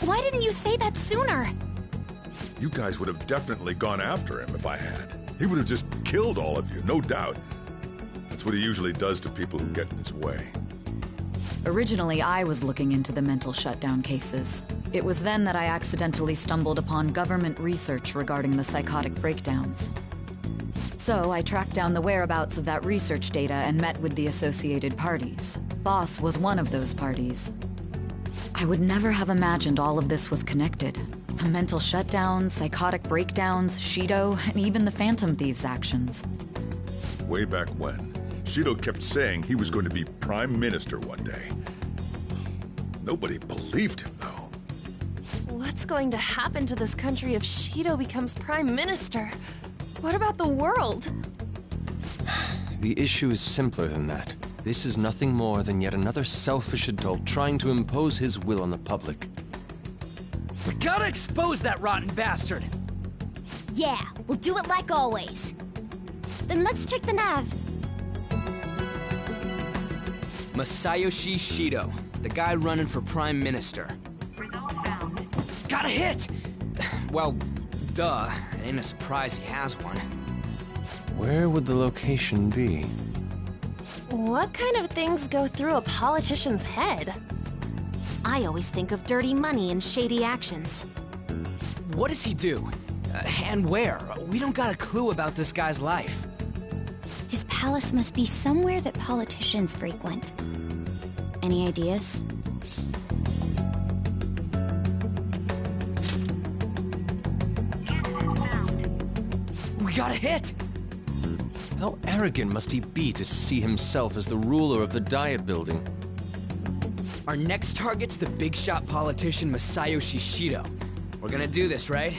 Why didn't you say that sooner? You guys would have definitely gone after him if I had. He would have just killed all of you, no doubt. That's what he usually does to people who get in his way. Originally, I was looking into the mental shutdown cases. It was then that I accidentally stumbled upon government research regarding the psychotic breakdowns. So I tracked down the whereabouts of that research data and met with the associated parties. Boss was one of those parties. I would never have imagined all of this was connected. The mental shutdowns, psychotic breakdowns, Shido, and even the Phantom Thieves' actions. Way back when, Shido kept saying he was going to be Prime Minister one day. Nobody believed him, though. What's going to happen to this country if Shido becomes Prime Minister? What about the world? The issue is simpler than that. This is nothing more than yet another selfish adult trying to impose his will on the public. We gotta expose that rotten bastard! Yeah, we'll do it like always. Then let's check the nav. Masayoshi Shido, the guy running for Prime Minister. Got a hit! Well, duh. It ain't a surprise he has one. Where would the location be? What kind of things go through a politician's head? I always think of dirty money and shady actions. What does he do? And where? We don't got a clue about this guy's life. His palace must be somewhere that politicians frequent. Any ideas? We got a hit! How arrogant must he be to see himself as the ruler of the Diet Building? Our next target's the big shot politician Masayoshi Shido. We're gonna do this, right?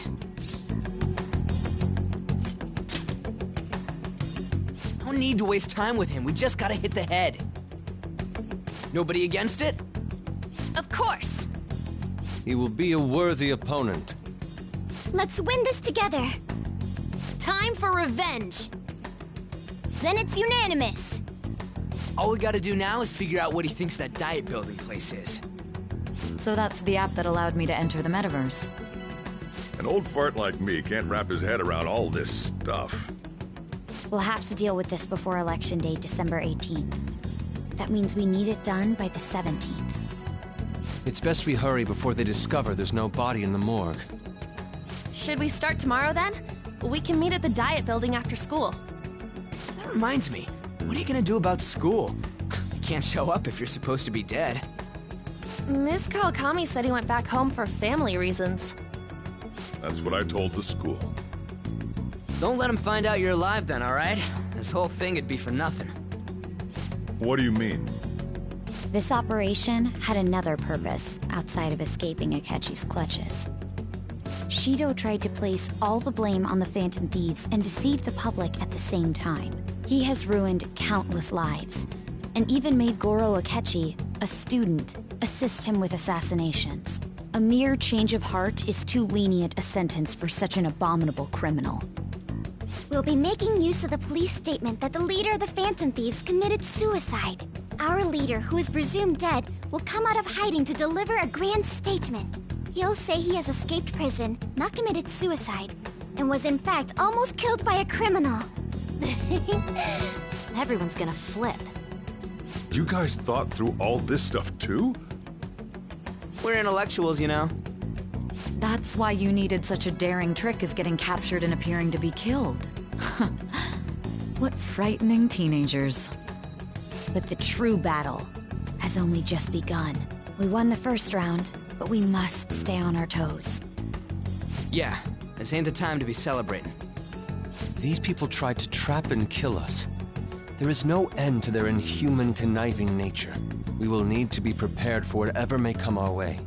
No need to waste time with him. We just gotta hit the head. Nobody against it? Of course. He will be a worthy opponent. Let's win this together. Time for revenge. Then it's unanimous. All we gotta do now is figure out what he thinks that Diet Building place is. So that's the app that allowed me to enter the metaverse. An old fart like me can't wrap his head around all this stuff. We'll have to deal with this before Election Day, December 18th. That means we need it done by the 17th. It's best we hurry before they discover there's no body in the morgue. Should we start tomorrow then? We can meet at the Diet Building after school. That reminds me, what are you gonna do about school? You can't show up if you're supposed to be dead. Miss Kawakami said he went back home for family reasons. That's what I told the school. Don't let him find out you're alive then, alright? This whole thing would be for nothing. What do you mean? This operation had another purpose outside of escaping Akechi's clutches. Shido tried to place all the blame on the Phantom Thieves and deceive the public at the same time. He has ruined countless lives, and even made Goro Akechi, a student, assist him with assassinations. A mere change of heart is too lenient a sentence for such an abominable criminal. We'll be making use of the police statement that the leader of the Phantom Thieves committed suicide. Our leader, who is presumed dead, will come out of hiding to deliver a grand statement. He'll say he has escaped prison, not committed suicide, and was in fact almost killed by a criminal. Everyone's gonna flip. You guys thought through all this stuff too? We're intellectuals, you know. That's why you needed such a daring trick as getting captured and appearing to be killed. What frightening teenagers. But the true battle has only just begun. We won the first round, but we must stay on our toes. Yeah, this ain't the time to be celebrating. These people tried to trap and kill us. There is no end to their inhuman, conniving nature. We will need to be prepared for whatever may come our way.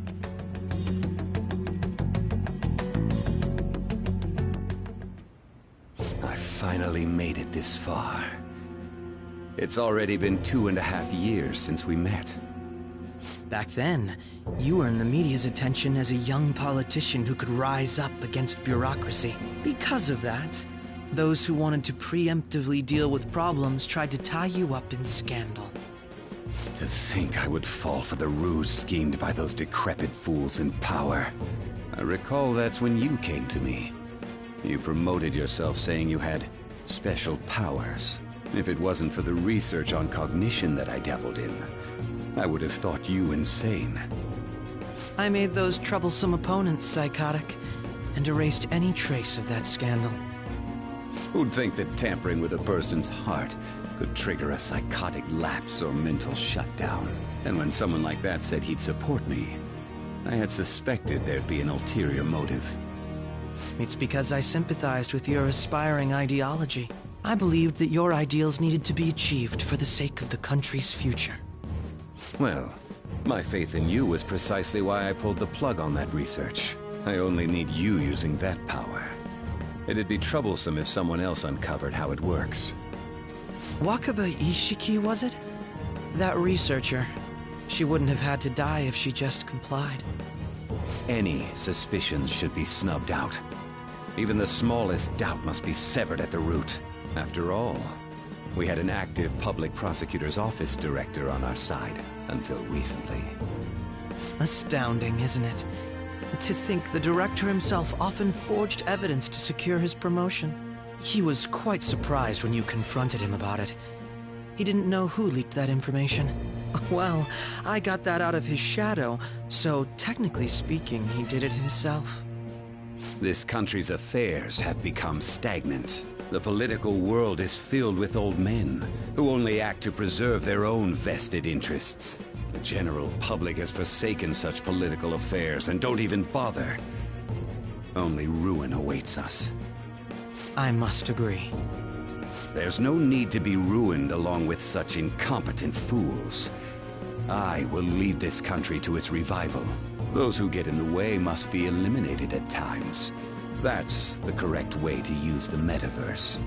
I finally made it this far. It's already been 2.5 years since we met. Back then, you earned the media's attention as a young politician who could rise up against bureaucracy. Because of that, those who wanted to preemptively deal with problems tried to tie you up in scandal. To think I would fall for the ruse schemed by those decrepit fools in power. I recall that's when you came to me. You promoted yourself saying you had special powers. If it wasn't for the research on cognition that I dabbled in, I would have thought you insane. I made those troublesome opponents psychotic, and erased any trace of that scandal. Who'd think that tampering with a person's heart could trigger a psychotic lapse or mental shutdown? And when someone like that said he'd support me, I had suspected there'd be an ulterior motive. It's because I sympathized with your aspiring ideology. I believed that your ideals needed to be achieved for the sake of the country's future. Well, my faith in you was precisely why I pulled the plug on that research. I only need you using that power. It'd be troublesome if someone else uncovered how it works. Wakaba Ishiki, was it? That researcher. She wouldn't have had to die if she just complied. Any suspicions should be snubbed out. Even the smallest doubt must be severed at the root. After all, we had an active public prosecutor's office director on our side, until recently. Astounding, isn't it? To think the director himself often forged evidence to secure his promotion. He was quite surprised when you confronted him about it. He didn't know who leaked that information. Well, I got that out of his shadow, so technically speaking, he did it himself. This country's affairs have become stagnant. The political world is filled with old men who only act to preserve their own vested interests. The general public has forsaken such political affairs and don't even bother. Only ruin awaits us. I must agree. There's no need to be ruined along with such incompetent fools. I will lead this country to its revival. Those who get in the way must be eliminated at times. That's the correct way to use the metaverse.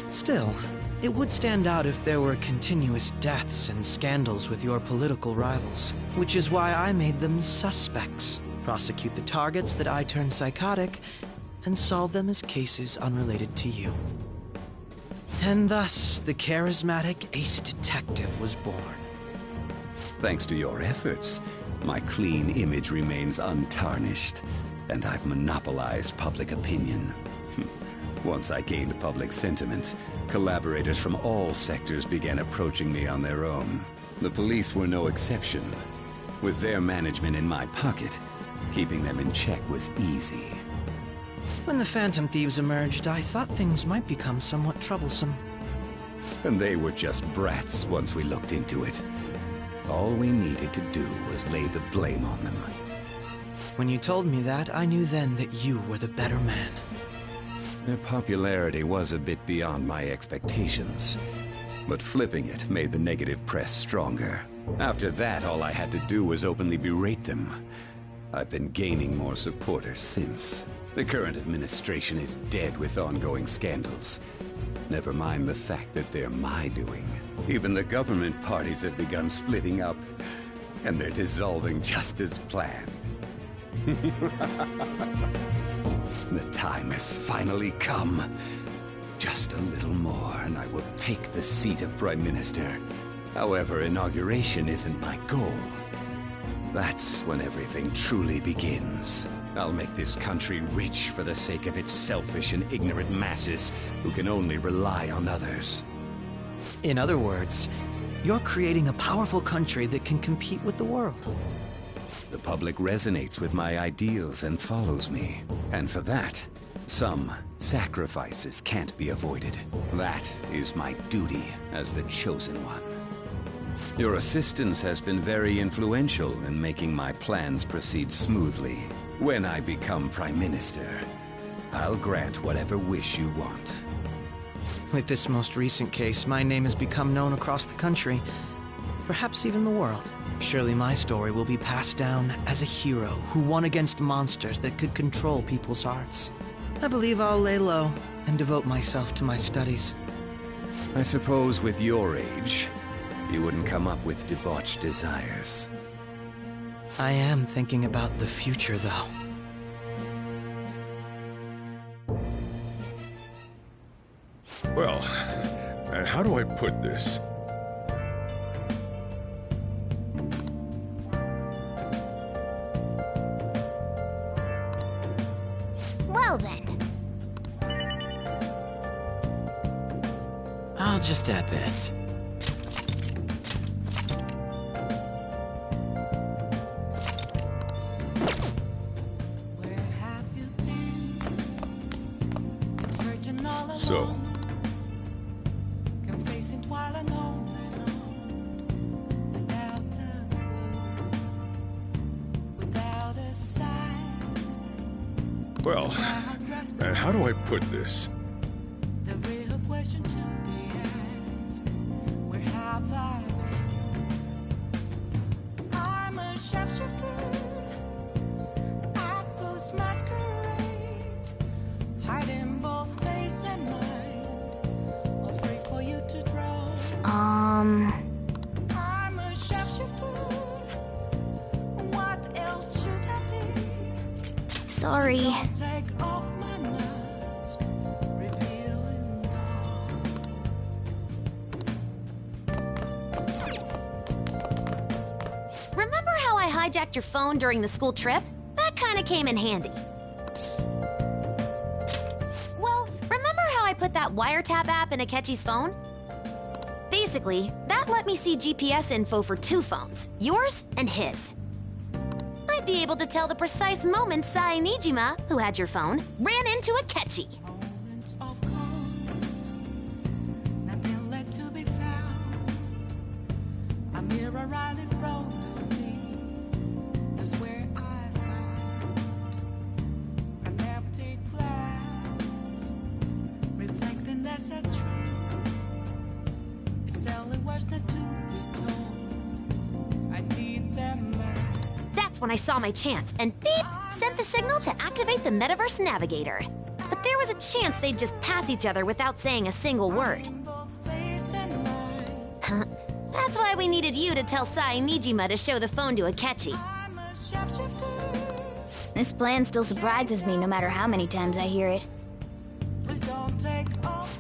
Still, it would stand out if there were continuous deaths and scandals with your political rivals, which is why I made them suspects. Prosecute the targets that I turn psychotic, and solve them as cases unrelated to you. And thus, the charismatic ace detective was born. Thanks to your efforts, my clean image remains untarnished, and I've monopolized public opinion. Once I gained public sentiment, collaborators from all sectors began approaching me on their own. The police were no exception. With their management in my pocket, keeping them in check was easy. When the Phantom Thieves emerged, I thought things might become somewhat troublesome. And they were just brats once we looked into it. All we needed to do was lay the blame on them. When you told me that, I knew then that you were the better man. Their popularity was a bit beyond my expectations, but flipping it made the negative press stronger. After that, all I had to do was openly berate them. I've been gaining more supporters since. The current administration is dead with ongoing scandals. Never mind the fact that they're my doing. Even the government parties have begun splitting up, and they're dissolving just as planned. The time has finally come. Just a little more, and I will take the seat of Prime Minister. However, inauguration isn't my goal. That's when everything truly begins. I'll make this country rich for the sake of its selfish and ignorant masses who can only rely on others. In other words, you're creating a powerful country that can compete with the world. The public resonates with my ideals and follows me. And for that, some sacrifices can't be avoided. That is my duty as the Chosen One. Your assistance has been very influential in making my plans proceed smoothly. When I become Prime Minister, I'll grant whatever wish you want. With this most recent case, my name has become known across the country, perhaps even the world. Surely my story will be passed down as a hero who won against monsters that could control people's hearts. I believe I'll lay low and devote myself to my studies. I suppose with your age, you wouldn't come up with debauched desires. I am thinking about the future, though. Well, how do I put this? Well then. I'll just add this. So, well, how do I put this? question to be asked. Where have I been? I'm a sharpshooter at this masquerade, hiding both face and mind, afraid for you to draw. I'm a sharpshooter. What else should I be? Sorry. Take off my mask, revealing dawn. Remember how I hijacked your phone during the school trip? That kinda came in handy. Well, remember how I put that wiretap app in Akechi's phone? Basically, that let me see GPS info for 2 phones, yours and his. I'd be able to tell the precise moment Sae Nijima, who had your phone, ran into Akechi. Moments of calm, nothing left to be found. A mirror right in front of me, that's where I found. I never take plans, reflecting that's a truth. It's telling words not to be told. I need them back. That's when I saw my chance, and beep, sent the signal to activate the Metaverse Navigator. But there was a chance they'd just pass each other without saying a single word. That's why we needed you to tell Sae Nijima to show the phone to Akechi. This plan still surprises me no matter how many times I hear it.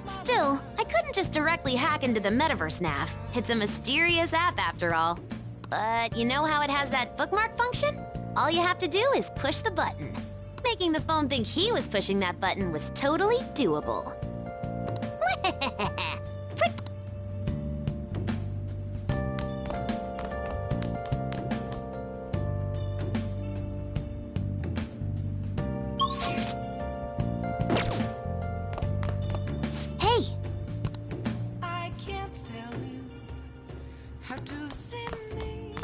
Still, I couldn't just directly hack into the Metaverse Nav. It's a mysterious app after all. But you know how it has that bookmark function? All you have to do is push the button. Making the phone think he was pushing that button was totally doable. Hey! I can't tell you how to see me.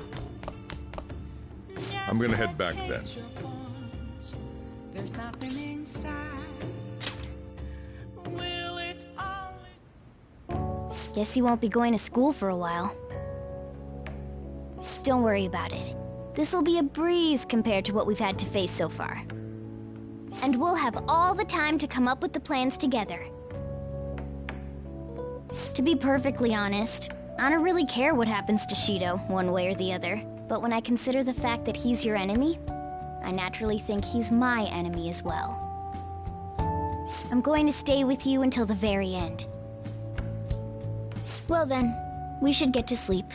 I'm gonna head back then. There's nothing inside. Will it always... Guess you won't be going to school for a while. Don't worry about it. This'll be a breeze compared to what we've had to face so far. And we'll have all the time to come up with the plans together. To be perfectly honest, I don't really care what happens to Shido, one way or the other. But when I consider the fact that he's your enemy, I naturally think he's my enemy as well. I'm going to stay with you until the very end. Well then, we should get to sleep.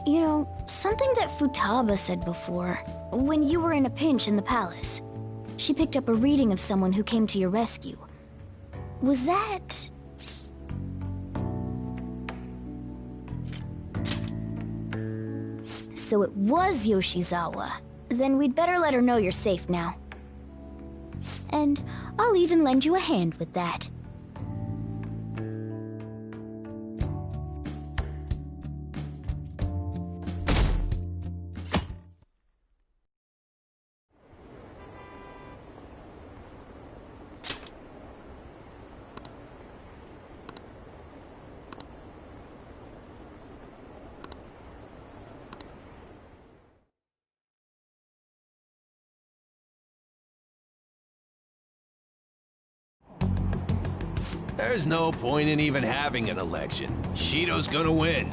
You know, something that Futaba said before, when you were in a pinch in the palace, she picked up a reading of someone who came to your rescue. Was that... So it was Yoshizawa. Then we'd better let her know you're safe now. And I'll even lend you a hand with that. There's no point in even having an election. Shido's gonna win.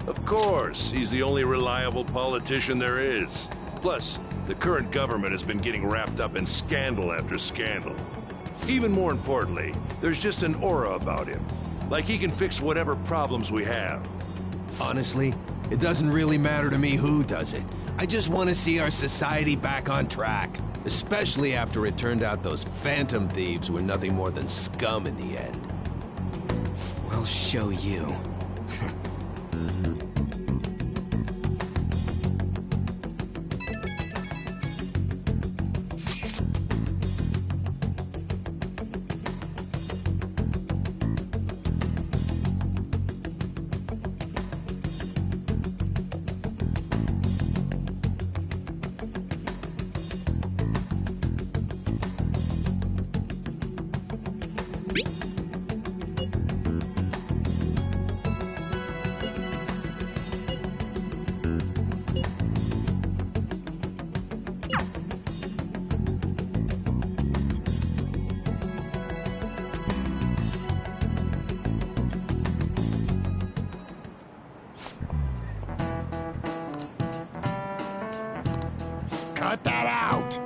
Of course, he's the only reliable politician there is. Plus, the current government has been getting wrapped up in scandal after scandal. Even more importantly, there's just an aura about him. Like he can fix whatever problems we have. Honestly, it doesn't really matter to me who does it. I just want to see our society back on track. Especially after it turned out those phantom thieves were nothing more than scum in the end. We'll show you. Cut that out!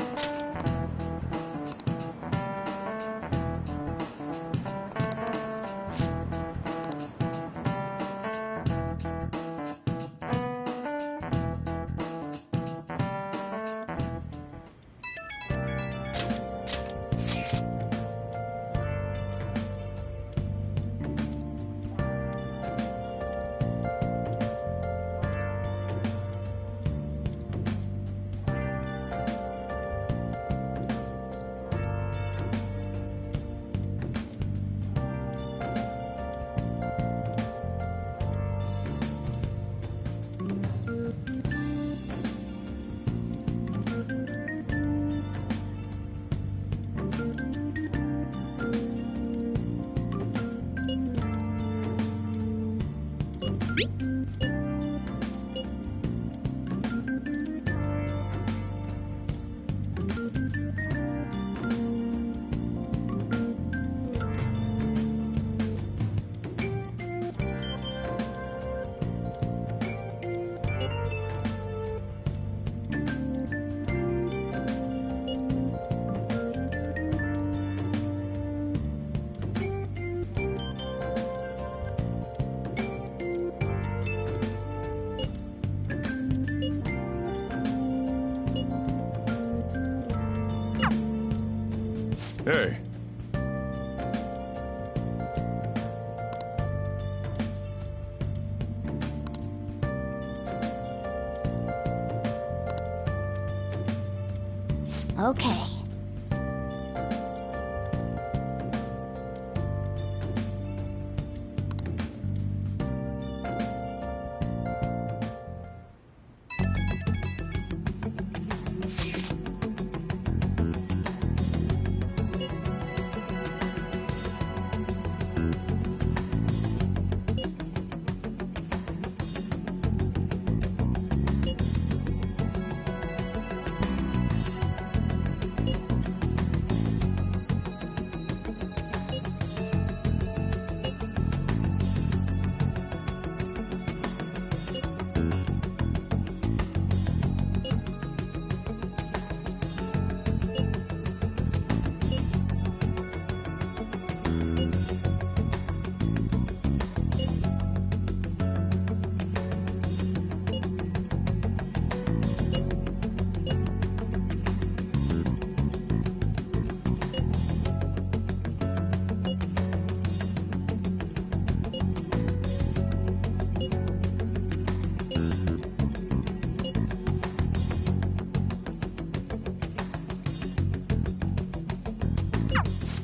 Hey. Okay.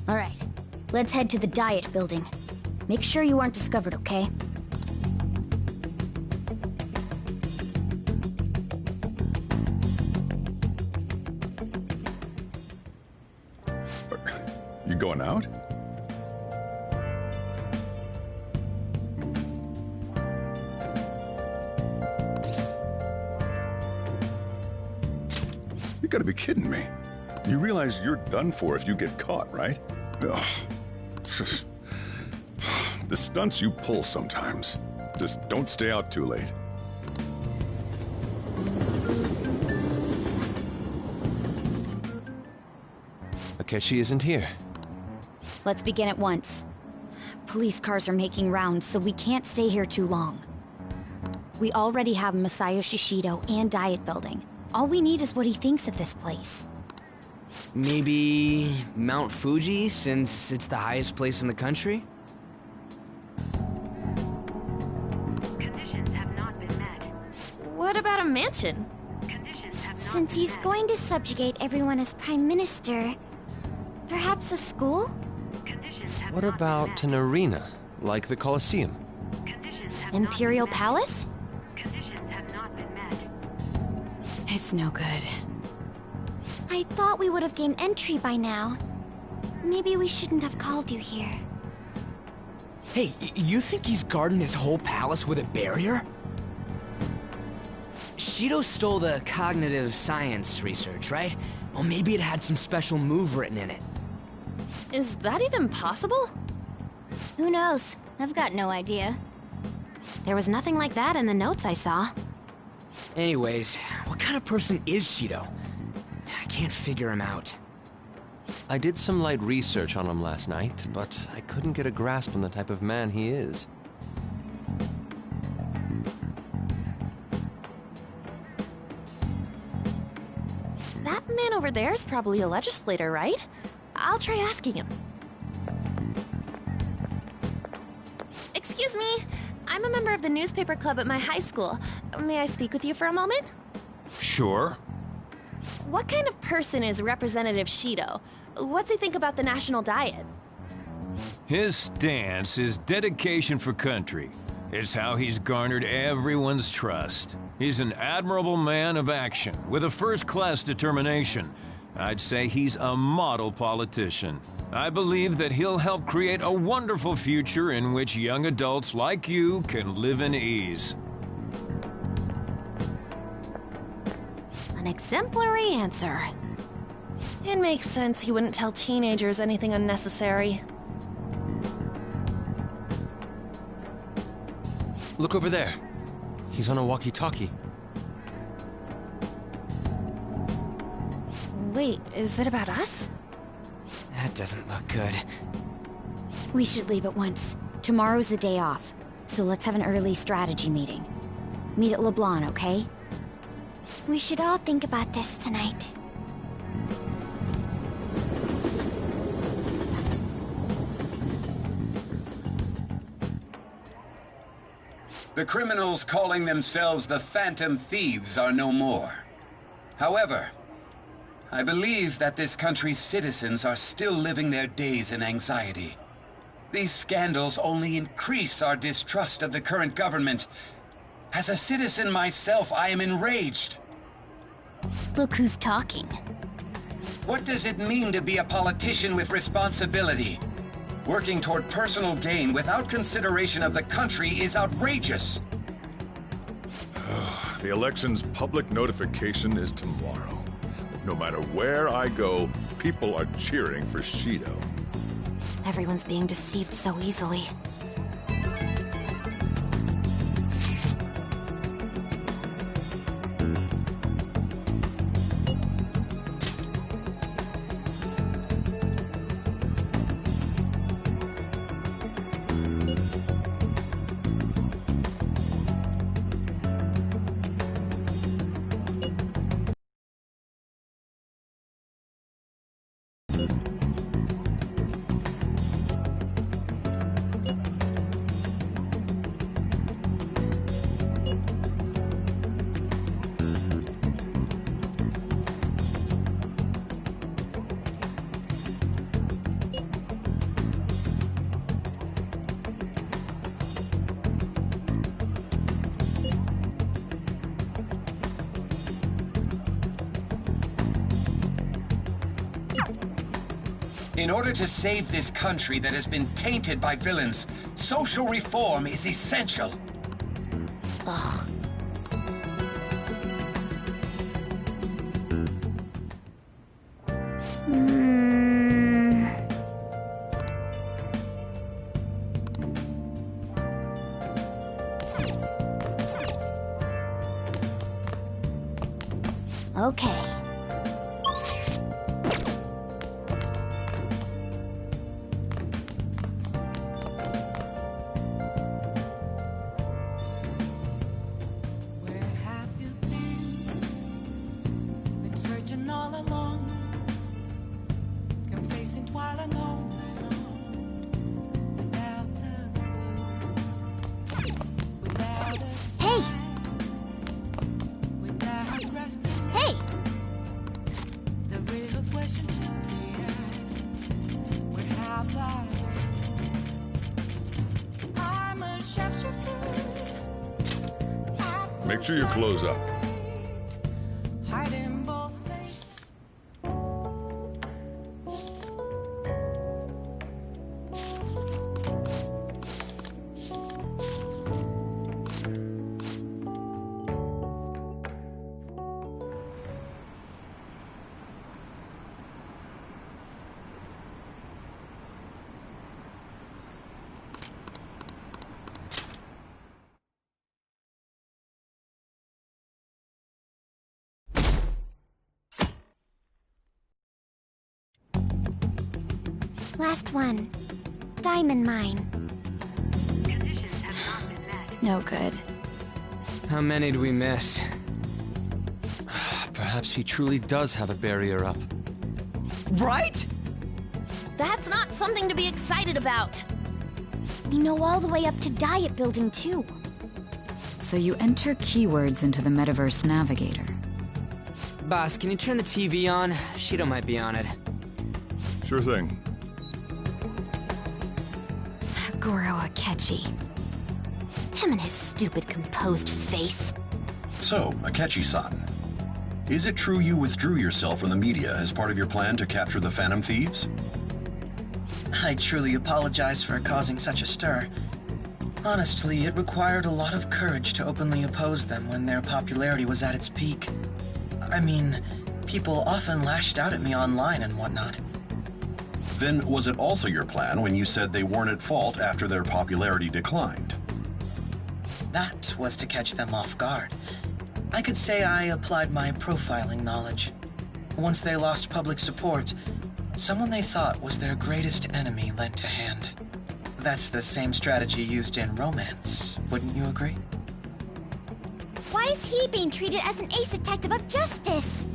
All right, let's head to the Diet Building. Make sure you aren't discovered, okay? You going out? You gotta be kidding me. You realize you're done for if you get caught, right? Ugh. The stunts you pull sometimes. Just don't stay out too late. Akechi isn't here. Let's begin at once. Police cars are making rounds, so we can't stay here too long. We already have Masayoshi Shido and Diet Building. All we need is what he thinks of this place. Maybe Mount Fuji, since it's the highest place in the country? Conditions have not been met. What about a mansion? Since he's going to subjugate everyone as Prime Minister, perhaps a school? What about an arena, like the Colosseum? Imperial Palace? It's no good. I thought we would have gained entry by now. Maybe we shouldn't have called you here. Hey, you think he's guarding his whole palace with a barrier? Shido stole the cognitive science research, right? Well, maybe it had some special move written in it. Is that even possible? Who knows? I've got no idea. There was nothing like that in the notes I saw. Anyways, what kind of person is Shido? can't figure him out. I did some light research on him last night, but I couldn't get a grasp on the type of man he is. That man over there is probably a legislator, right? I'll try asking him. Excuse me. I'm a member of the newspaper club at my high school. May I speak with you for a moment? Sure. What kind of person is Representative Shido? What's he think about the national diet? His stance is dedication for country. It's how he's garnered everyone's trust. He's an admirable man of action, with a first-class determination. I'd say he's a model politician. I believe that he'll help create a wonderful future in which young adults like you can live in ease. An exemplary answer. It makes sense he wouldn't tell teenagers anything unnecessary. Look over there. He's on a walkie-talkie. Wait, is it about us? That doesn't look good. We should leave at once. Tomorrow's the day off, so let's have an early strategy meeting. Meet at LeBlanc, okay? We should all think about this tonight. The criminals calling themselves the Phantom Thieves are no more. However, I believe that this country's citizens are still living their days in anxiety. These scandals only increase our distrust of the current government. As a citizen myself, I am enraged. Look who's talking. What does it mean to be a politician with responsibility? Working toward personal gain without consideration of the country is outrageous. The election's public notification is tomorrow. No matter where I go, people are cheering for Shido. Everyone's being deceived so easily. In order to save this country that has been tainted by villains, social reform is essential. Ugh. Okay. Where have you been? Been searching all along, confessing while alone without a clue, without a Hey! without grasping. Hey! The real question to be asked: where have I? I'm a sharpshooter. Make sure you close up. Last one. Diamond mine. No good. How many do we miss? Perhaps he truly does have a barrier up. Right? That's not something to be excited about. We know all the way up to Diet Building, too. So you enter keywords into the Metaverse Navigator. Boss, can you turn the TV on? Shido might be on it. Sure thing. Goro Akechi. Him and his stupid composed face. So, Akechi-san, is it true you withdrew yourself from the media as part of your plan to capture the Phantom Thieves? I truly apologize for causing such a stir. Honestly, it required a lot of courage to openly oppose them when their popularity was at its peak. I mean, people often lashed out at me online and whatnot. Then was it also your plan when you said they weren't at fault after their popularity declined? That was to catch them off guard. I could say I applied my profiling knowledge. Once they lost public support, someone they thought was their greatest enemy lent a hand. That's the same strategy used in romance, wouldn't you agree? Why is he being treated as an ace detective of justice?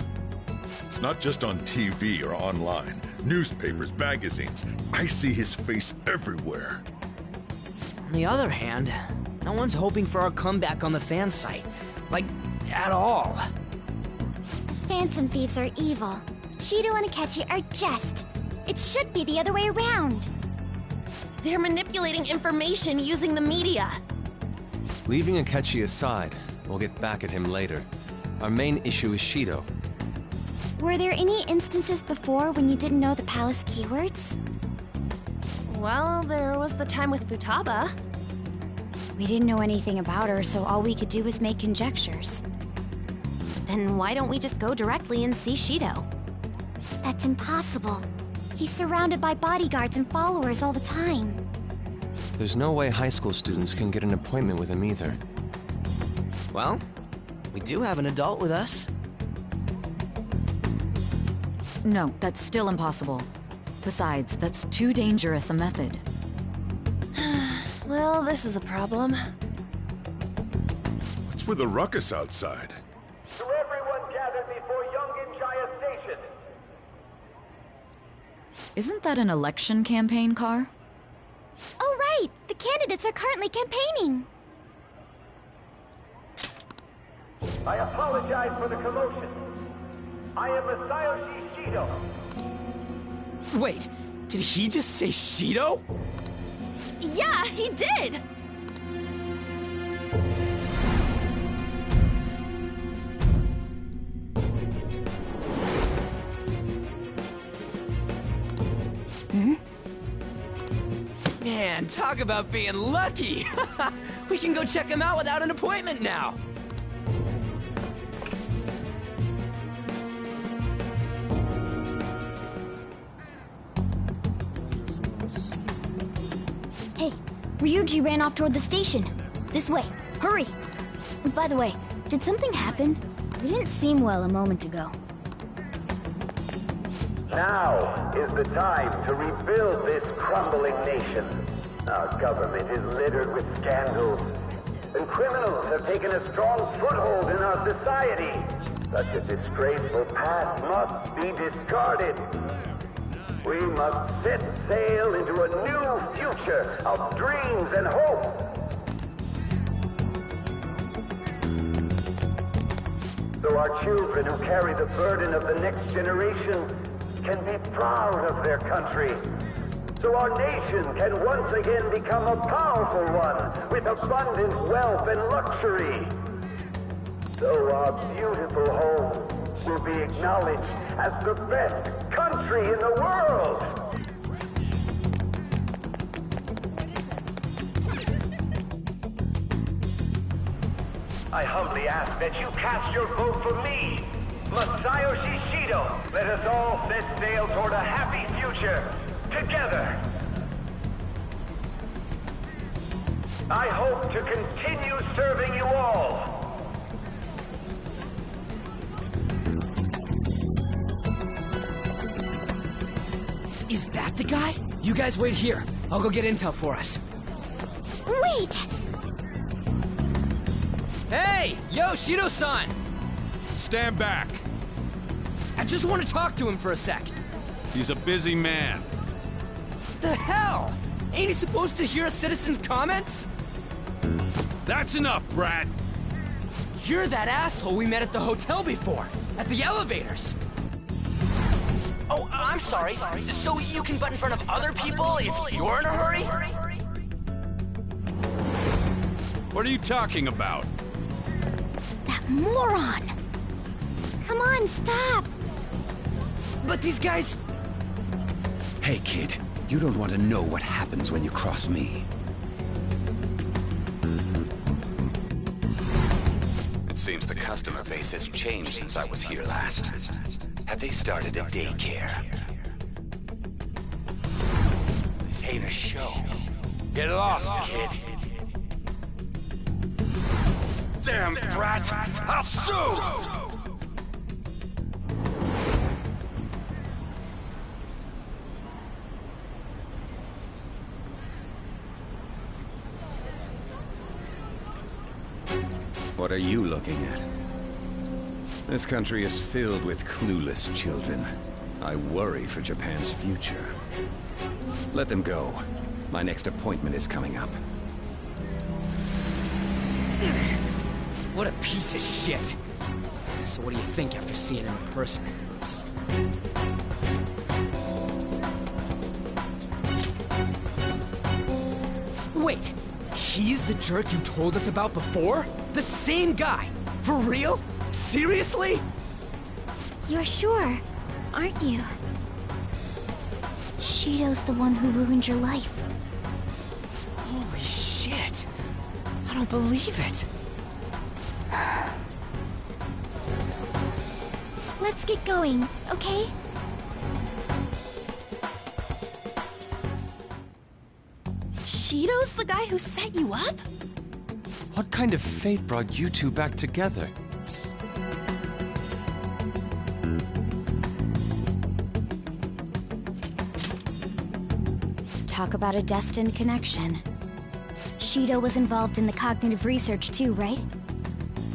It's not just on TV or online. Newspapers, magazines. I see his face everywhere. On the other hand, no one's hoping for our comeback on the fan site. Like, at all. Phantom Thieves are evil. Shido and Akechi are just. It should be the other way around. They're manipulating information using the media. Leaving Akechi aside, we'll get back at him later. Our main issue is Shido. Were there any instances before when you didn't know the palace keywords? Well, there was the time with Futaba. We didn't know anything about her, so all we could do was make conjectures. Then why don't we just go directly and see Shido? That's impossible. He's surrounded by bodyguards and followers all the time. There's no way high school students can get an appointment with him either. Well, we do have an adult with us. No, that's still impossible. Besides, that's too dangerous a method. Well, this is a problem. What's with the ruckus outside? To everyone gathered before Yongen-Jaya Station. Isn't that an election campaign car? Oh right! The candidates are currently campaigning! I apologize for the commotion. I am Masayoshi Shido. Wait, did he just say Shido? Yeah, he did! Man, talk about being lucky! We can go check him out without an appointment now! Hey, Ryuji ran off toward the station. This way. Hurry! By the way, did something happen? It didn't seem well a moment ago. Now is the time to rebuild this crumbling nation. Our government is littered with scandals, and criminals have taken a strong foothold in our society. Such a disgraceful past must be discarded. We must set sail into a new future of dreams and hope. So our children who carry the burden of the next generation can be proud of their country. So our nation can once again become a powerful one with abundant wealth and luxury. So our beautiful home will be acknowledged as the best country in the world. I humbly ask that you cast your vote for me, Masayoshi Shido. Let us all set sail toward a happy future, together. I hope to continue serving you all. Is that the guy? You guys wait here. I'll go get intel for us. Wait! Hey! Yo, Shido-san! Stand back. I just want to talk to him for a sec. He's a busy man. The hell? Ain't he supposed to hear a citizen's comments? That's enough, Brad. You're that asshole we met at the hotel before, at the elevators. Oh, I'm sorry. So you can butt in front of other people if you're in a hurry? What are you talking about? That moron! Come on, stop! But these guys... Hey, kid. You don't want to know what happens when you cross me. It seems the customer base has changed since I was here last. Have they started a daycare? This ain't a show. Get lost, kid. Damn brat! I'll sue! What are you looking at? This country is filled with clueless children. I worry for Japan's future. Let them go. My next appointment is coming up. What a piece of shit. So what do you think after seeing him in person? Wait, he's the jerk you told us about before? The same guy? For real? Seriously? You're sure, aren't you? Shido's the one who ruined your life. Holy shit. I don't believe it. Let's get going, okay? Shido's the guy who set you up? What kind of fate brought you two back together? Talk about a destined connection. Shido was involved in the cognitive research too, right?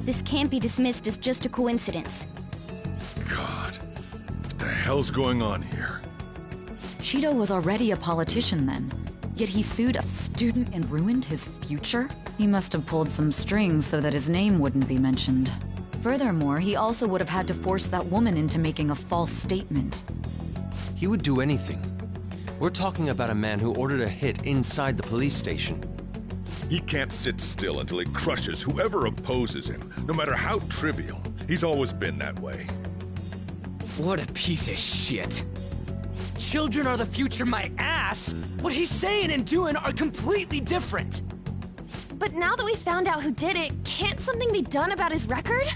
This can't be dismissed as just a coincidence. God, what the hell's going on here? Shido was already a politician then, yet he sued a student and ruined his future? He must have pulled some strings so that his name wouldn't be mentioned. Furthermore, he also would have had to force that woman into making a false statement. He would do anything. We're talking about a man who ordered a hit inside the police station. He can't sit still until he crushes whoever opposes him, no matter how trivial. He's always been that way. What a piece of shit. Children are the future, my ass! What he's saying and doing are completely different! But now that we found out who did it, can't something be done about his record?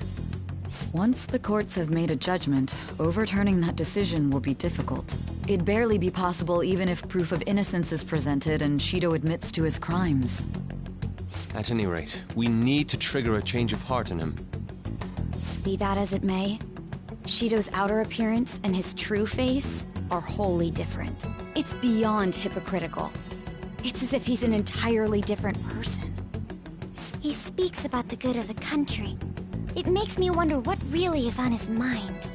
Once the courts have made a judgment, overturning that decision will be difficult. It'd barely be possible even if proof of innocence is presented and Shido admits to his crimes. At any rate, we need to trigger a change of heart in him. Be that as it may, Shido's outer appearance and his true face are wholly different. It's beyond hypocritical. It's as if he's an entirely different person. He speaks about the good of the country. It makes me wonder what really is on his mind.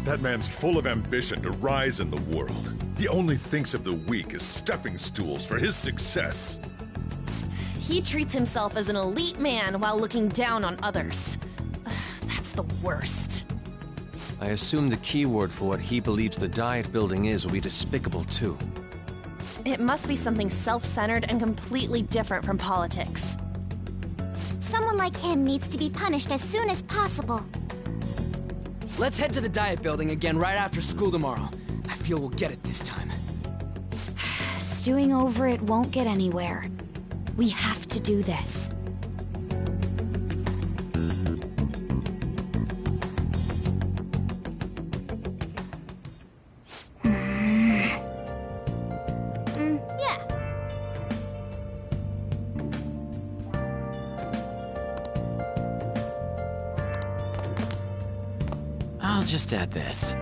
That man's full of ambition to rise in the world. He only thinks of the weak as stepping stools for his success. He treats himself as an elite man while looking down on others. That's the worst. I assume the key word for what he believes the diet building is will be despicable too. It must be something self-centered and completely different from politics. Someone like him needs to be punished as soon as possible. Let's head to the diet building again right after school tomorrow. I feel we'll get it this time. Stewing over it won't get anywhere. We have to do this. Yeah. I'll just add this.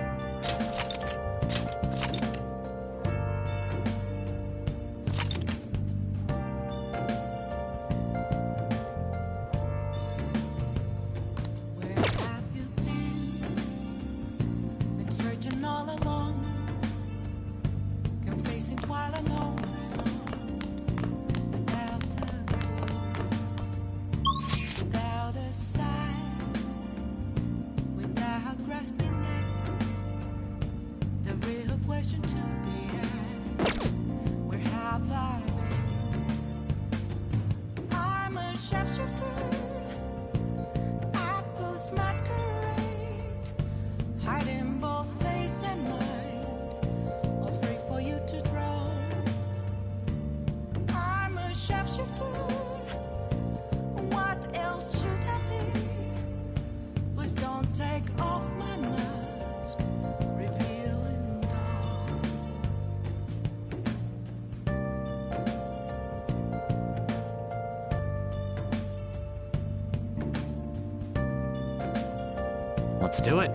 while alone, without a clue, without a sign, without grasping it. The real question to be asked: where have I been? I'm a sharpshooter at post masquerade, hiding both face and mind, all free for you to draw. I'm a sharpshooter. What else should I be? Please don't take off my mask, revealing dawn. Let's do it.